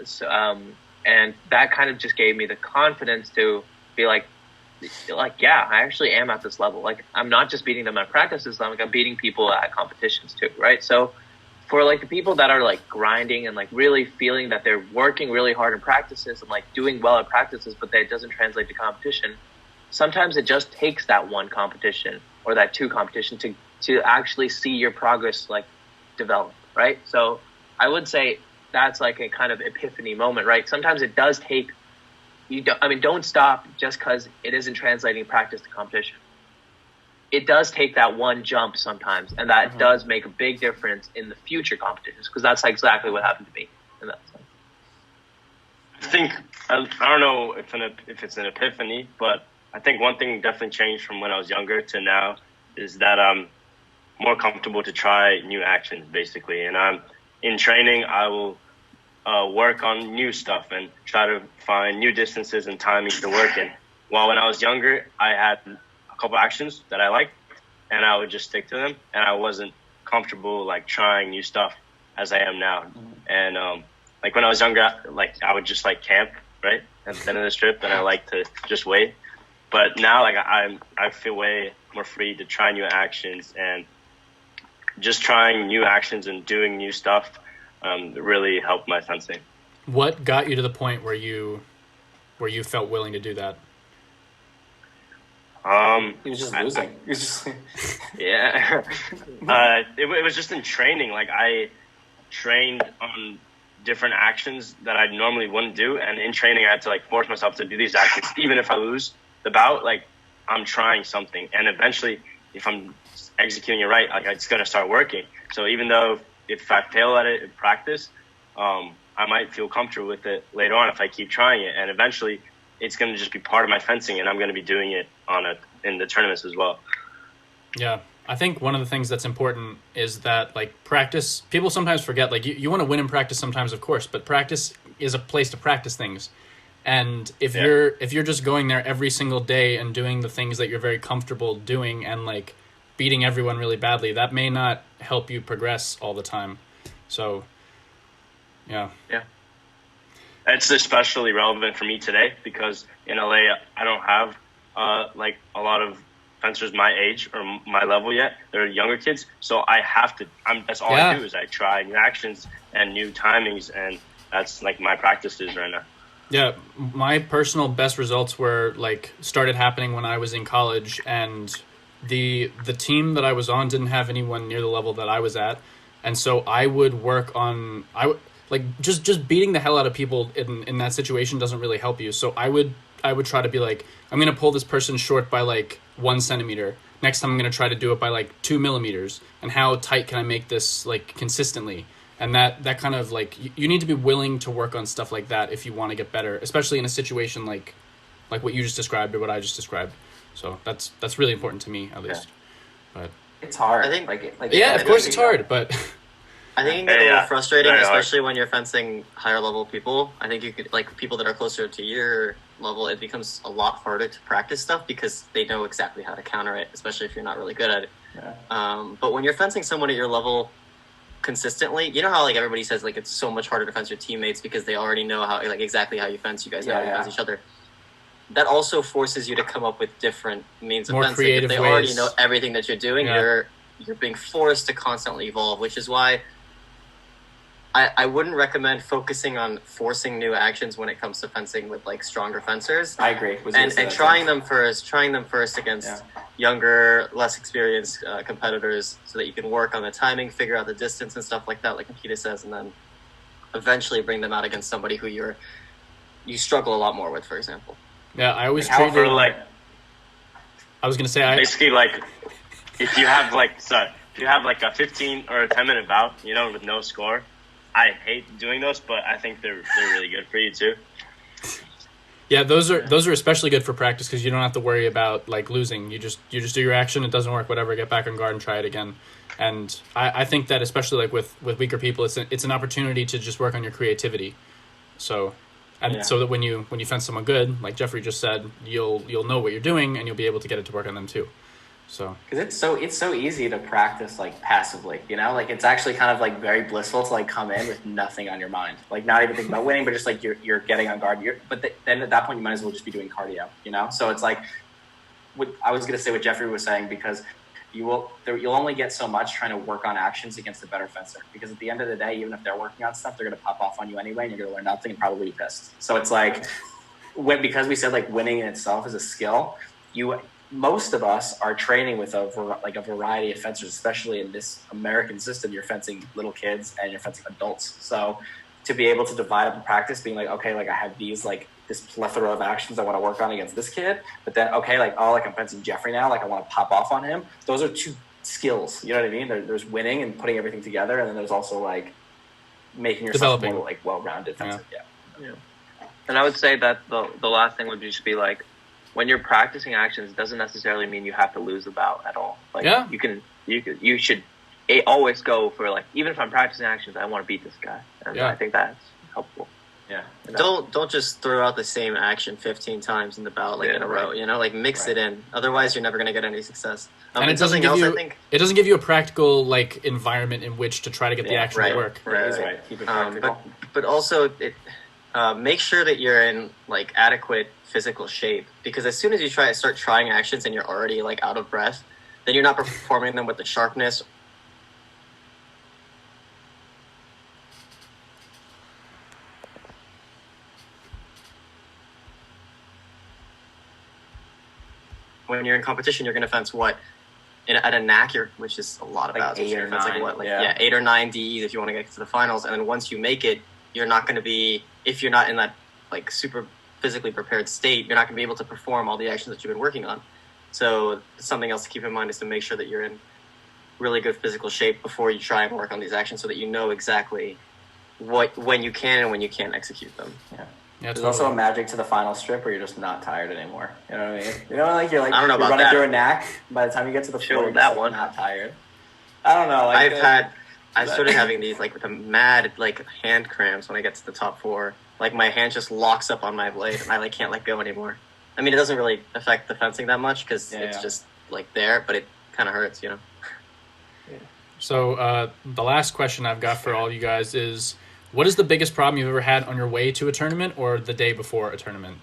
and that kind of just gave me the confidence to be like, yeah, I actually am at this level. Like, I'm not just beating them at practices, like I'm beating people at competitions too, right? So for like the people that are like grinding and like really feeling that they're working really hard in practices and like doing well at practices, but that it doesn't translate to competition, sometimes it just takes that one competition or that two competition to actually see your progress like develop, right? So I would say that's like a kind of epiphany moment, right? Sometimes it does take don't stop just because it isn't translating practice to competition. It does take that one jump sometimes, and that does make a big difference in the future competitions, because that's exactly what happened to me in that sense. I think, I don't know if it's an epiphany, but I think one thing definitely changed from when I was younger to now is that I'm more comfortable to try new actions, basically. And in training, I will work on new stuff and try to find new distances and timings to work in. While when I was younger, I had a couple actions that I liked, and I would just stick to them, and I wasn't comfortable like trying new stuff as I am now. And like when I was younger, like I would just like camp right at the end of the strip, and I like to just wait. But now like I feel way more free to try new actions, and just trying new actions and doing new stuff really helped my fencing. What got you to the point where you felt willing to do that? He was just losing. He was just yeah. It was just in training. Like I trained on different actions that I normally wouldn't do, and in training I had to like force myself to do these actions, even if I lose the bout. Like I'm trying something, and eventually, if I'm executing it right, like it's gonna start working. So even though if I fail at it in practice, I might feel comfortable with it later on if I keep trying it. And eventually it's going to just be part of my fencing, and I'm going to be doing it in the tournaments as well. Yeah. I think one of the things that's important is that like practice, people sometimes forget, like you want to win in practice sometimes, of course, but practice is a place to practice things. And if you're just going there every single day and doing the things that you're very comfortable doing and like beating everyone really badly, that may not help you progress all the time. So Yeah. Yeah. It's especially relevant for me today because in LA, I don't have like a lot of fencers my age or my level yet. They're younger kids, so I have to. That's all I do is I try new actions and new timings, and that's like my practices right now. Yeah, my personal best results were like started happening when I was in college, and the team that I was on didn't have anyone near the level that I was at, and so I would work on like just beating the hell out of people in that situation doesn't really help you. So I would try to be like, I'm gonna pull this person short by like 1 centimeter. Next time I'm gonna try to do it by like 2 millimeters. And how tight can I make this like consistently? And that kind of like you need to be willing to work on stuff like that if you want to get better, especially in a situation like what you just described or what I just described. So that's really important to me at least. But it's hard. I think yeah, of course it's hard, but I think it can get a little frustrating, especially when you're fencing higher level people. I think you could, like, people that are closer to your level, it becomes a lot harder to practice stuff because they know exactly how to counter it, especially if you're not really good at it. Yeah. But when you're fencing someone at your level consistently, you know how like everybody says like it's so much harder to fence your teammates because they already know how like exactly how you fence. You guys know how you fence each other. That also forces you to come up with different means of fencing. Creative if they ways. already know everything that you're doing, you're being forced to constantly evolve, which is why I wouldn't recommend focusing on forcing new actions when it comes to fencing with like stronger fencers. I agree. And trying them first against younger, less experienced competitors so that you can work on the timing, figure out the distance and stuff like that, like Nikita says, and then eventually bring them out against somebody who you struggle a lot more with, for example. Yeah, I always treat it like. I was gonna say basically like if you have like a 15 or a 10-minute bout, you know, with no score. I hate doing those, but I think they're really good for you too. Yeah, those are especially good for practice because you don't have to worry about like losing. You just do your action. It doesn't work, whatever. Get back on guard and try it again. And I think that especially like with weaker people, it's an opportunity to just work on your creativity. So that when you fence someone good, like Geoffrey just said, you'll know what you're doing and you'll be able to get it to work on them too. So because it's so easy to practice like passively, you know, like it's actually kind of like very blissful to like come in with nothing on your mind, like not even thinking about winning, but just like you're getting on guard. Then at that point you might as well just be doing cardio, you know. So it's like what I was gonna say what Geoffrey was saying, because you'll only get so much trying to work on actions against a better fencer, because at the end of the day, even if they're working on stuff, they're gonna pop off on you anyway, and you're gonna learn nothing and probably be pissed. So it's like because we said like winning in itself is a skill, most of us are training with a variety of fencers, especially in this American system. You're fencing little kids and you're fencing adults. So to be able to divide up the practice, being like, okay, like I have these like this plethora of actions I want to work on against this kid, but then okay, like I'm fencing Geoffrey now, like I want to pop off on him. Those are two skills. You know what I mean? There's winning and putting everything together, and then there's also like making yourself more like well-rounded fencer. Yeah. And I would say that the last thing would just be like, when you're practicing actions, it doesn't necessarily mean you have to lose the bout at all. Like you should always go for like, even if I'm practicing actions, I want to beat this guy. And I think that's helpful. Yeah. Don't just throw out the same action 15 times in the bout in a row. You know, like mix it in. Otherwise, you're never going to get any success. And it doesn't give you a practical like environment in which to try to get the action to work. Right. Keep it practical. But also make sure that you're in like adequate physical shape, because as soon as you start trying actions and you're already like out of breath, then you're not performing them with the sharpness. When you're in competition, you're going to fence at a knack, which is a lot of like bouts. 8 or 9, 8 or 9 Ds if you want to get to the finals. And then once you make it, you're not going to be, if you're not in that like super physically prepared state, you're not going to be able to perform all the actions that you've been working on. So something else to keep in mind is to make sure that you're in really good physical shape before you try and work on these actions, so that you know exactly when you can and when you can't execute them. There's also a magic to the final strip where you're just not tired anymore. You know what I mean? You know, like you're like, I don't know you're about running that. through a knack. By the time you get to the floor, you're that just, one. Not tired. I don't know. Like, I started having these like with the mad like hand cramps when I get to the top 4. Like my hand just locks up on my blade and I like can't let go anymore. I mean, it doesn't really affect the fencing that much because it's just like there, but it kind of hurts, you know. So the last question I've got for all you guys is, What is the biggest problem you've ever had on your way to a tournament or the day before a tournament?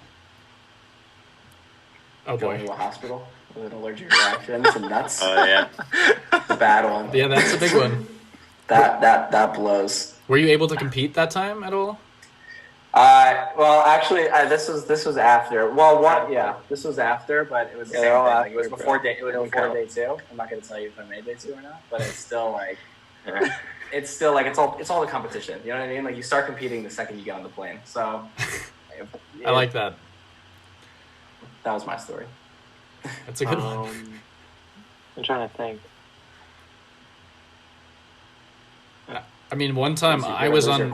Oh boy. Going to a hospital with an allergic reaction to nuts. Oh yeah. The bad one. Yeah, that's a big one. That blows. Were you able to compete that time at all? Well, actually, this was after. Well, this was after, but it was the same thing. Like, it was before day. It was before day 2. I'm not going to tell you if I made day 2 or not, but it's still like, it's all the competition. You know what I mean? Like, you start competing the second you get on the plane. So, I like that. That was my story. That's a good one. I'm trying to think. I mean, one time I was on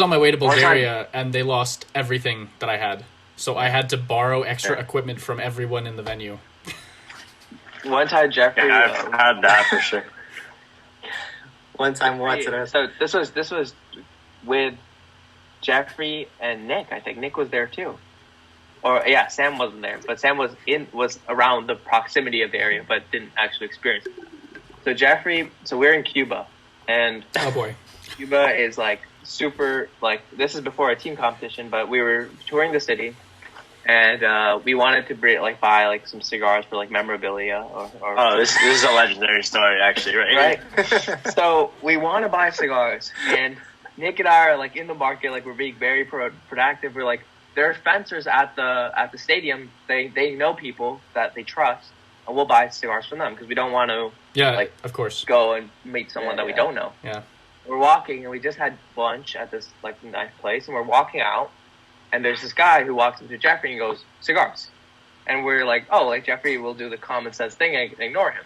my way to Bulgaria and they lost everything that I had. So I had to borrow extra equipment from everyone in the venue. One time, Geoffrey. Yeah, I've had that for sure. One time, what's it? So this was with Geoffrey and Nick. I think Nick was there too. Or yeah, Sam wasn't there, but Sam was around the proximity of the area, but didn't actually experience it. So Geoffrey, we're in Cuba. And oh boy, Cuba is like super, like this is before a team competition, but we were touring the city, and we wanted to buy like some cigars for like memorabilia. This is a legendary story, actually, right? Right. So we want to buy cigars, and Nick and I are like in the market, like we're being very productive. We're like, there are fencers at the stadium. They know people that they trust. And we'll buy cigars from them because we don't want to, of course, go and meet someone that we don't know. Yeah. We're walking, and we just had lunch at this like nice place, and we're walking out, and there's this guy who walks up to Geoffrey and goes, "Cigars," and we're like, "Oh, like Geoffrey will do the common sense thing and ignore him,"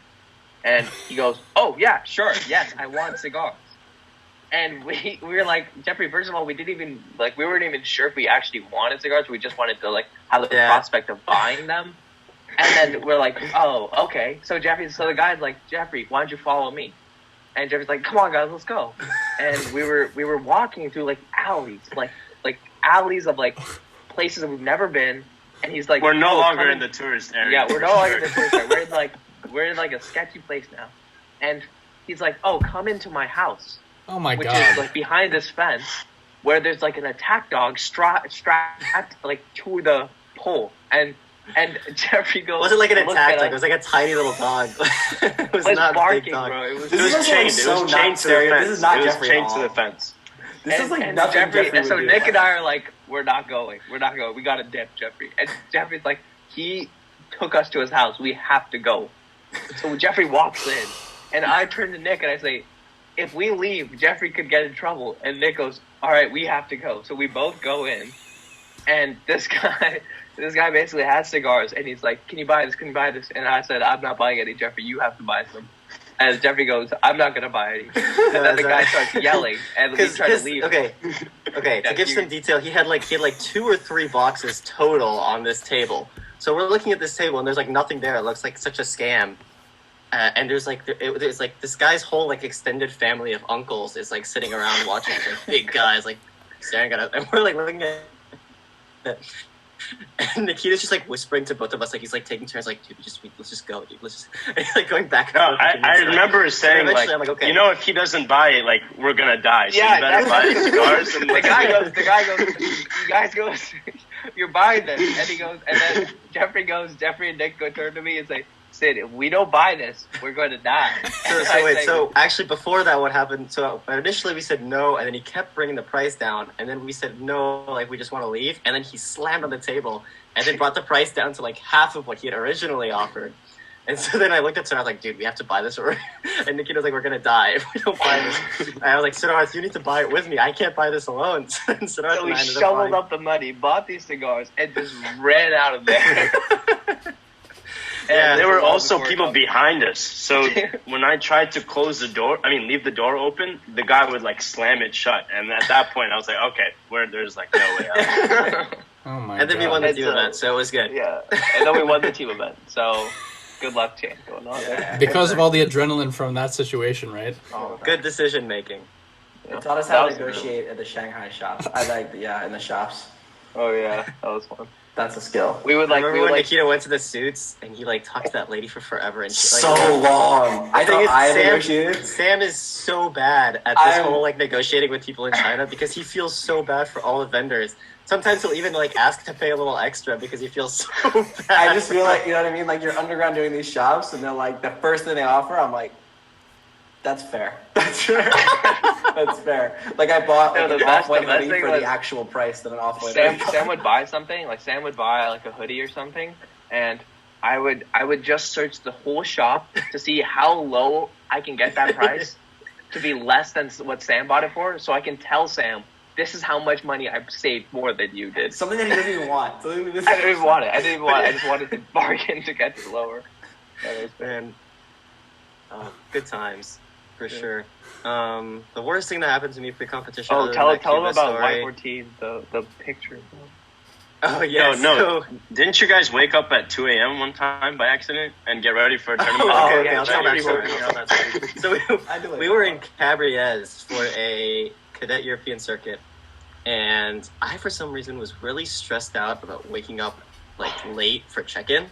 and he goes, "Oh yeah, sure, yes, I want cigars." And we were like, Geoffrey, first of all, we weren't even sure if we actually wanted cigars. We just wanted to like have the prospect of buying them. And then we're like, oh, okay. So the guy's like, Geoffrey, why don't you follow me? And Jeffrey's like, come on, guys, let's go. And we were walking through like alleys, like alleys of like places that we've never been. And he's like, we're no longer in the tourist area. Yeah, we're no longer in the tourist area. We're in like a sketchy place now. And he's like, oh, come into my house. Oh my God. God. Which is like behind this fence where there's like an attack dog strapped like to the pole. And Geoffrey goes. Was it like an attack dog? It was like a tiny little dog. It was not barking, a big dog. bro. It was chained. It was chained to the fence. This is not It was Geoffrey chained at to all. the fence. This is like and nothing Geoffrey and so would do. Nick and I are like, we're not going. We got to dip, Geoffrey. And Jeffrey's like, he took us to his house. We have to go. So Geoffrey walks in, and I turn to Nick and I say, if we leave, Geoffrey could get in trouble. And Nick goes, all right, we have to go. So we both go in, and this guy basically has cigars, and he's like, can you buy this? Can you buy this? And I said, I'm not buying any, Geoffrey. You have to buy some. And Geoffrey goes, I'm not going to buy any. And then the guy starts yelling, and we try to leave. Okay, to give some detail, he had like 2 or 3 boxes total on this table. So we're looking at this table, and there's like nothing there. It looks like such a scam. And there's like this guy's whole like extended family of uncles is like sitting around watching, like big guys like staring at us, and we're like looking at it. And Nikita's just like whispering to both of us, like he's like taking turns, like, dude, let's just go, dude, let's just and he's, like going back. No, I remember saying like, I'm like, okay. You know, if he doesn't buy it, like we're gonna die. So yeah, you better buy the cigars. And the guy goes, you're buying this, and he goes, and then Geoffrey and Nick go turn to me and say, Sid, if we don't buy this, we're going to die. So actually before that, what happened? So initially we said no, and then he kept bringing the price down, and then we said no, like we just want to leave, and then he slammed on the table, and then brought the price down to like half of what he had originally offered. And so then I looked at Sid, I was like, dude, we have to buy this, and Nikki was like, we're going to die if we don't buy this. And I was like, Siddharth, you need to buy it with me. I can't buy this alone. So we shoveled up the money, bought these cigars, and just ran out of there. Yeah, there were also people behind us. So when I tried to leave the door open, the guy would like slam it shut. And at that point, I was like, okay, there's like no way out. Oh my God. And then we won the team event, so it was good. Yeah, and then we won the team event. So good luck, Chan, going on there. Because of all the adrenaline from that situation, right? Oh, good decision making. It taught us how to negotiate at the Shanghai shops. In the shops. Oh yeah, that was fun. That's a skill. We would like. Remember when Nikita went to the suits and he like talked to that lady for forever and she, like, so long. I think negotiated. Sam is so bad at this whole like negotiating with people in China because he feels so bad for all the vendors. Sometimes he'll even like ask to pay a little extra because he feels so bad. I just feel like, you know what I mean? Like you're underground doing these shops and they're like the first thing they offer, I'm like, that's fair. That's fair. That's fair. Like I bought like an off-white hoodie for the actual price than an off-white hoodie. Sam would buy something, like Sam would buy like a hoodie or something, and I would just search the whole shop to see how low I can get that price to be less than what Sam bought it for, so I can tell Sam, this is how much money I've saved more than you did. Something that he doesn't even want. I didn't even want it. I just wanted to bargain to get it lower. Man. Good times. For sure. The worst thing that happened to me pre-competition. Oh, tell them about Y14, the picture. Oh yeah. No. Didn't you guys wake up at 2 a.m. one time by accident and get ready for a tournament? Okay. I'll tell that story. So we were in Cabriès for a cadet European circuit, and I for some reason was really stressed out about waking up like late for check-in.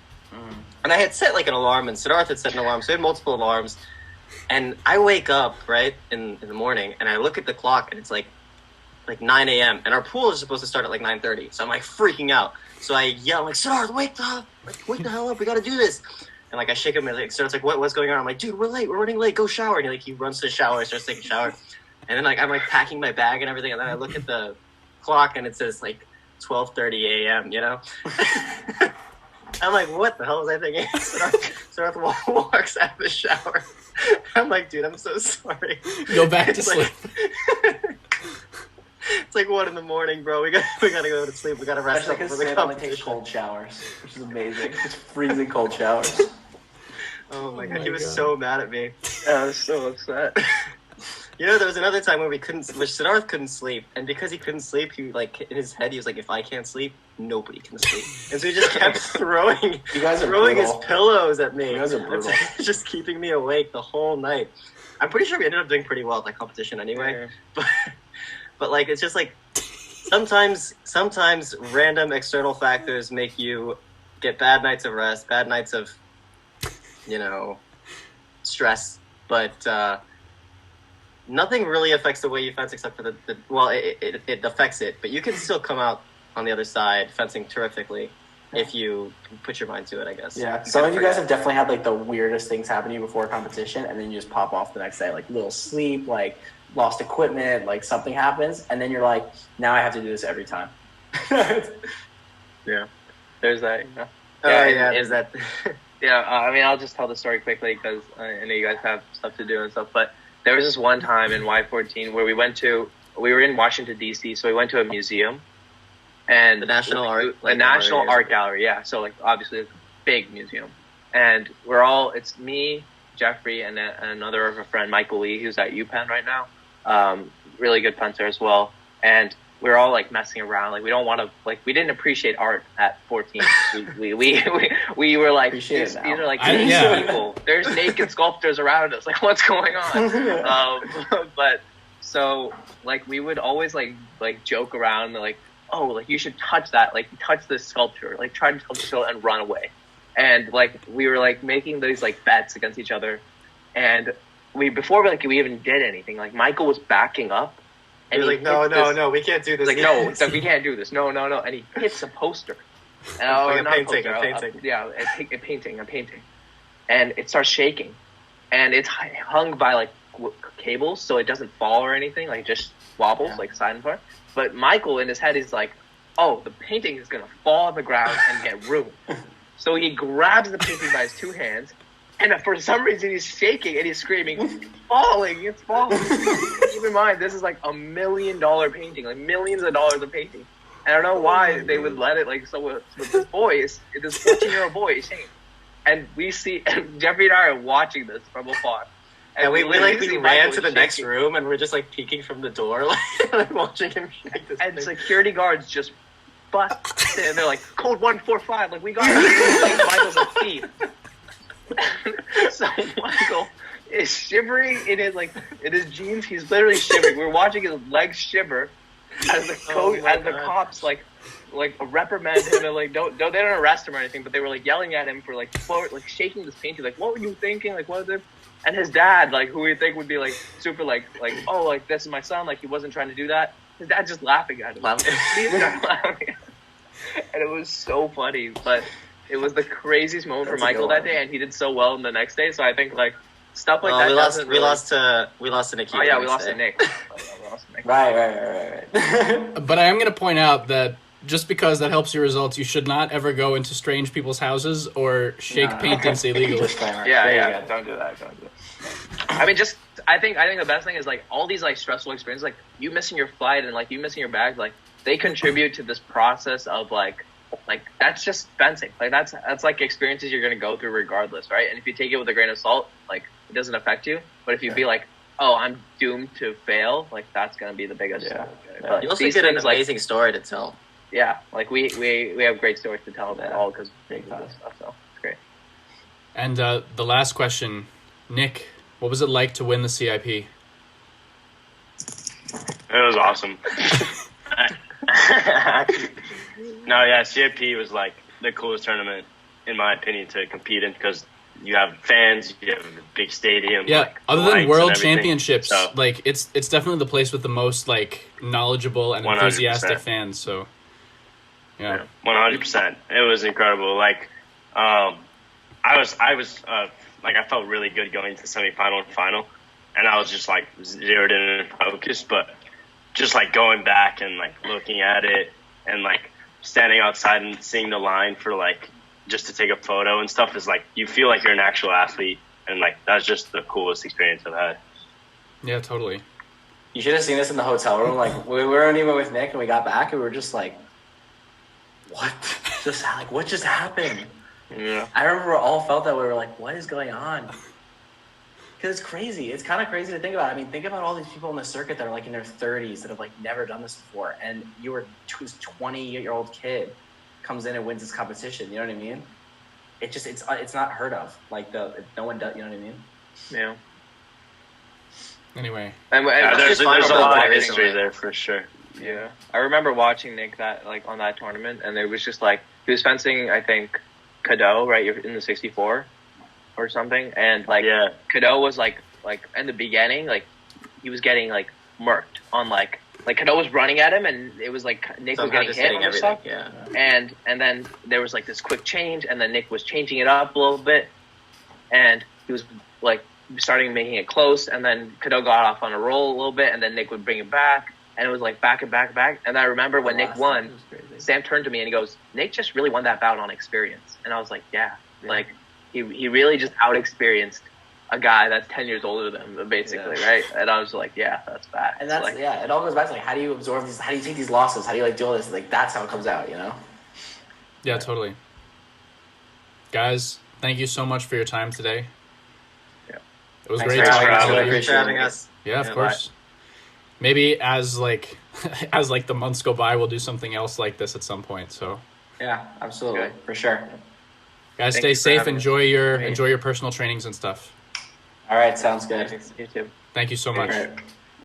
And I had set like an alarm, and Siddharth had set an alarm, so we had multiple alarms. And I wake up, right, in the morning, and I look at the clock, and it's like 9 a.m., and our pool is supposed to start at like 9:30, so I'm like freaking out. So I yell, I'm like, Siddharth, wake up! Like, wake the hell up, we gotta do this! And like I shake him, and like Siddharth's like, what's going on? I'm like, dude, we're late, we're running late, go shower. And he runs to the shower, starts taking a shower. And then like I'm like packing my bag and everything, and then I look at the clock, and it says like 12:30 a.m., you know? I'm like, what the hell was I thinking? Siddharth walks out of the shower. I'm like, dude, I'm so sorry. Go back to sleep. It's like 1 a.m, bro. We gotta go to sleep. We gotta rest up for the competition. Only takes cold showers, which is amazing. It's freezing cold showers. Oh my god, he was so mad at me. I was so upset. You know, there was another time where Siddharth couldn't sleep, and because he couldn't sleep, he like in his head he was like, if I can't sleep, nobody can sleep. And so he just kept throwing his pillows at me. You guys are brutal. Just keeping me awake the whole night. I'm pretty sure we ended up doing pretty well at that competition anyway. Yeah. But like it's just like sometimes random external factors make you get bad nights of rest, bad nights of stress, but nothing really affects the way you fence except for it affects it, but you can still come out on the other side fencing terrifically if you put your mind to it, I guess. Yeah, some of you guys have definitely had like the weirdest things happen to you before a competition, and then you just pop off the next day, like little sleep, like lost equipment, like something happens, and then you're like, now I have to do this every time. Yeah, there's that. There's that. Yeah, I mean, I'll just tell the story quickly because I know you guys have stuff to do and stuff, but there was this one time in Y14 where we were in Washington, D.C., so we went to a museum. And the National Art Gallery, yeah. So, like, obviously, it's a big museum. And it's me, Geoffrey, and another of a friend, Michael Lee, who's at UPenn right now. Really good punter as well. And we're all, like, messing around. Like, we don't want to, like, we didn't appreciate art at 14. we were like, these are, like, people. There's naked sculptors around us. Like, what's going on? But, so, like, we would always, like joke around, like, oh, like, you should touch that, like, touch this sculpture, like, try to touch it and run away. And, like, we were, like, making these, like, bets against each other. And before we even did anything, like, Michael was backing up. And he was like, no, we can't do this. Like, no, we can't do this. No. And he hits a poster. A painting. A painting. And it starts shaking. And it's hung by, like, cables, so it doesn't fall or anything, like, it just wobbles, like, side and forth. But Michael, in his head, is like, oh, the painting is going to fall on the ground and get ruined. So he grabs the painting by his two hands, and for some reason he's shaking and he's screaming, it's falling. Keep in mind, this is like $1 million painting, like millions of dollars of painting. And I don't know why they would let it, like, so with this boy, this 14-year-old boy is shaking. And we see, and Geoffrey and I are watching this from afar. And we ran to the next room, and we're just, like, peeking from the door, like watching him shake this and thing. Security guards just bust, and they're like, code 145, like, we got it. Like, Michael's a thief. So Michael is shivering in his jeans. He's literally shivering. We're watching his legs shiver as the cops, like, like reprimand him and like don't they don't arrest him or anything, but they were like yelling at him for like shaking this painting, like what were you thinking, like what was it? And his dad, like who we think would be like super like oh like this is my son, like he wasn't trying to do that. His dad just laughing at him. He started laughing, and it was so funny. But it was the craziest moment for Michael that day, and he did so well in the next day. So I think like stuff like that. We lost to Nick. Oh yeah, we lost to Nick. Right. But I am going to point out that just because that helps your results, you should not ever go into strange people's houses or shake paintings illegally. Yeah. Don't do that. I mean, I think the best thing is like all these like stressful experiences, like you missing your flight and like you missing your bag, like they contribute to this process of like that's just fencing. Like that's like experiences you're gonna go through regardless, right? And if you take it with a grain of salt, like it doesn't affect you. But if you be like, oh, I'm doomed to fail, like that's gonna be the biggest. Yeah. But you also get an amazing story to tell. Yeah, like we have great stories to tell about all because big stuff. So it's great. And the last question, Nick, what was it like to win the CIP? It was awesome. No, yeah, CIP was like the coolest tournament in my opinion to compete in because you have fans, you have a big stadium. Yeah, like, other than World Championships, so, like it's definitely the place with the most like knowledgeable and 100%. Enthusiastic fans. So yeah, 100%. It was incredible. Like, I felt really good going to semifinal and final, and I was just like zeroed in and focused. But just like going back and like looking at it and like standing outside and seeing the line for like just to take a photo and stuff is like you feel like you're an actual athlete, and like that's just the coolest experience I've had. Yeah, totally. You should have seen this in the hotel room. Like we weren't even with Nick, and we got back, and we were just like, "What just happened?" Yeah. I remember we all felt that. We were like, "What is going on?" Because it's crazy. It's kind of crazy to think about. I mean, think about all these people in the circuit that are like in their 30s that have like never done this before, and you were this 20-year-old kid comes in and wins this competition. You know what I mean? It's not heard of. Like no one does. You know what I mean? Yeah. Anyway, and there's a lot of history there for sure. Yeah, I remember watching Nick that like on that tournament, and it was just like he was fencing, I think, Cadeau right in the 64 or something, and like Cadeau was like in the beginning, like he was getting like murked on like Cadeau was running at him, and it was like Nick was getting hit and stuff. Yeah. And then there was like this quick change, and then Nick was changing it up a little bit, and he was like starting making it close, and then Cadeau got off on a roll a little bit, and then Nick would bring it back, and it was like back and back and back. And I remember when Nick won, Sam turned to me and he goes, "Nick just really won that bout on experience." And I was like, yeah. Like he really just out-experienced a guy that's 10 years older than him, basically, right? And I was like, yeah, that's bad. And that's, like, it all goes back to, like, how do you absorb these, how do you take these losses? How do you, like, do all this? Like, that's how it comes out, you know? Yeah, totally. Guys, thank you so much for your time today. Yeah. It was great talking to you. Thanks for having us. Yeah, of course. Bye. Maybe as the months go by, we'll do something else like this at some point, so. Yeah, absolutely. For sure. Guys, stay safe. Enjoy your personal trainings and stuff. All right, sounds good. You too. Thank you so much. Right.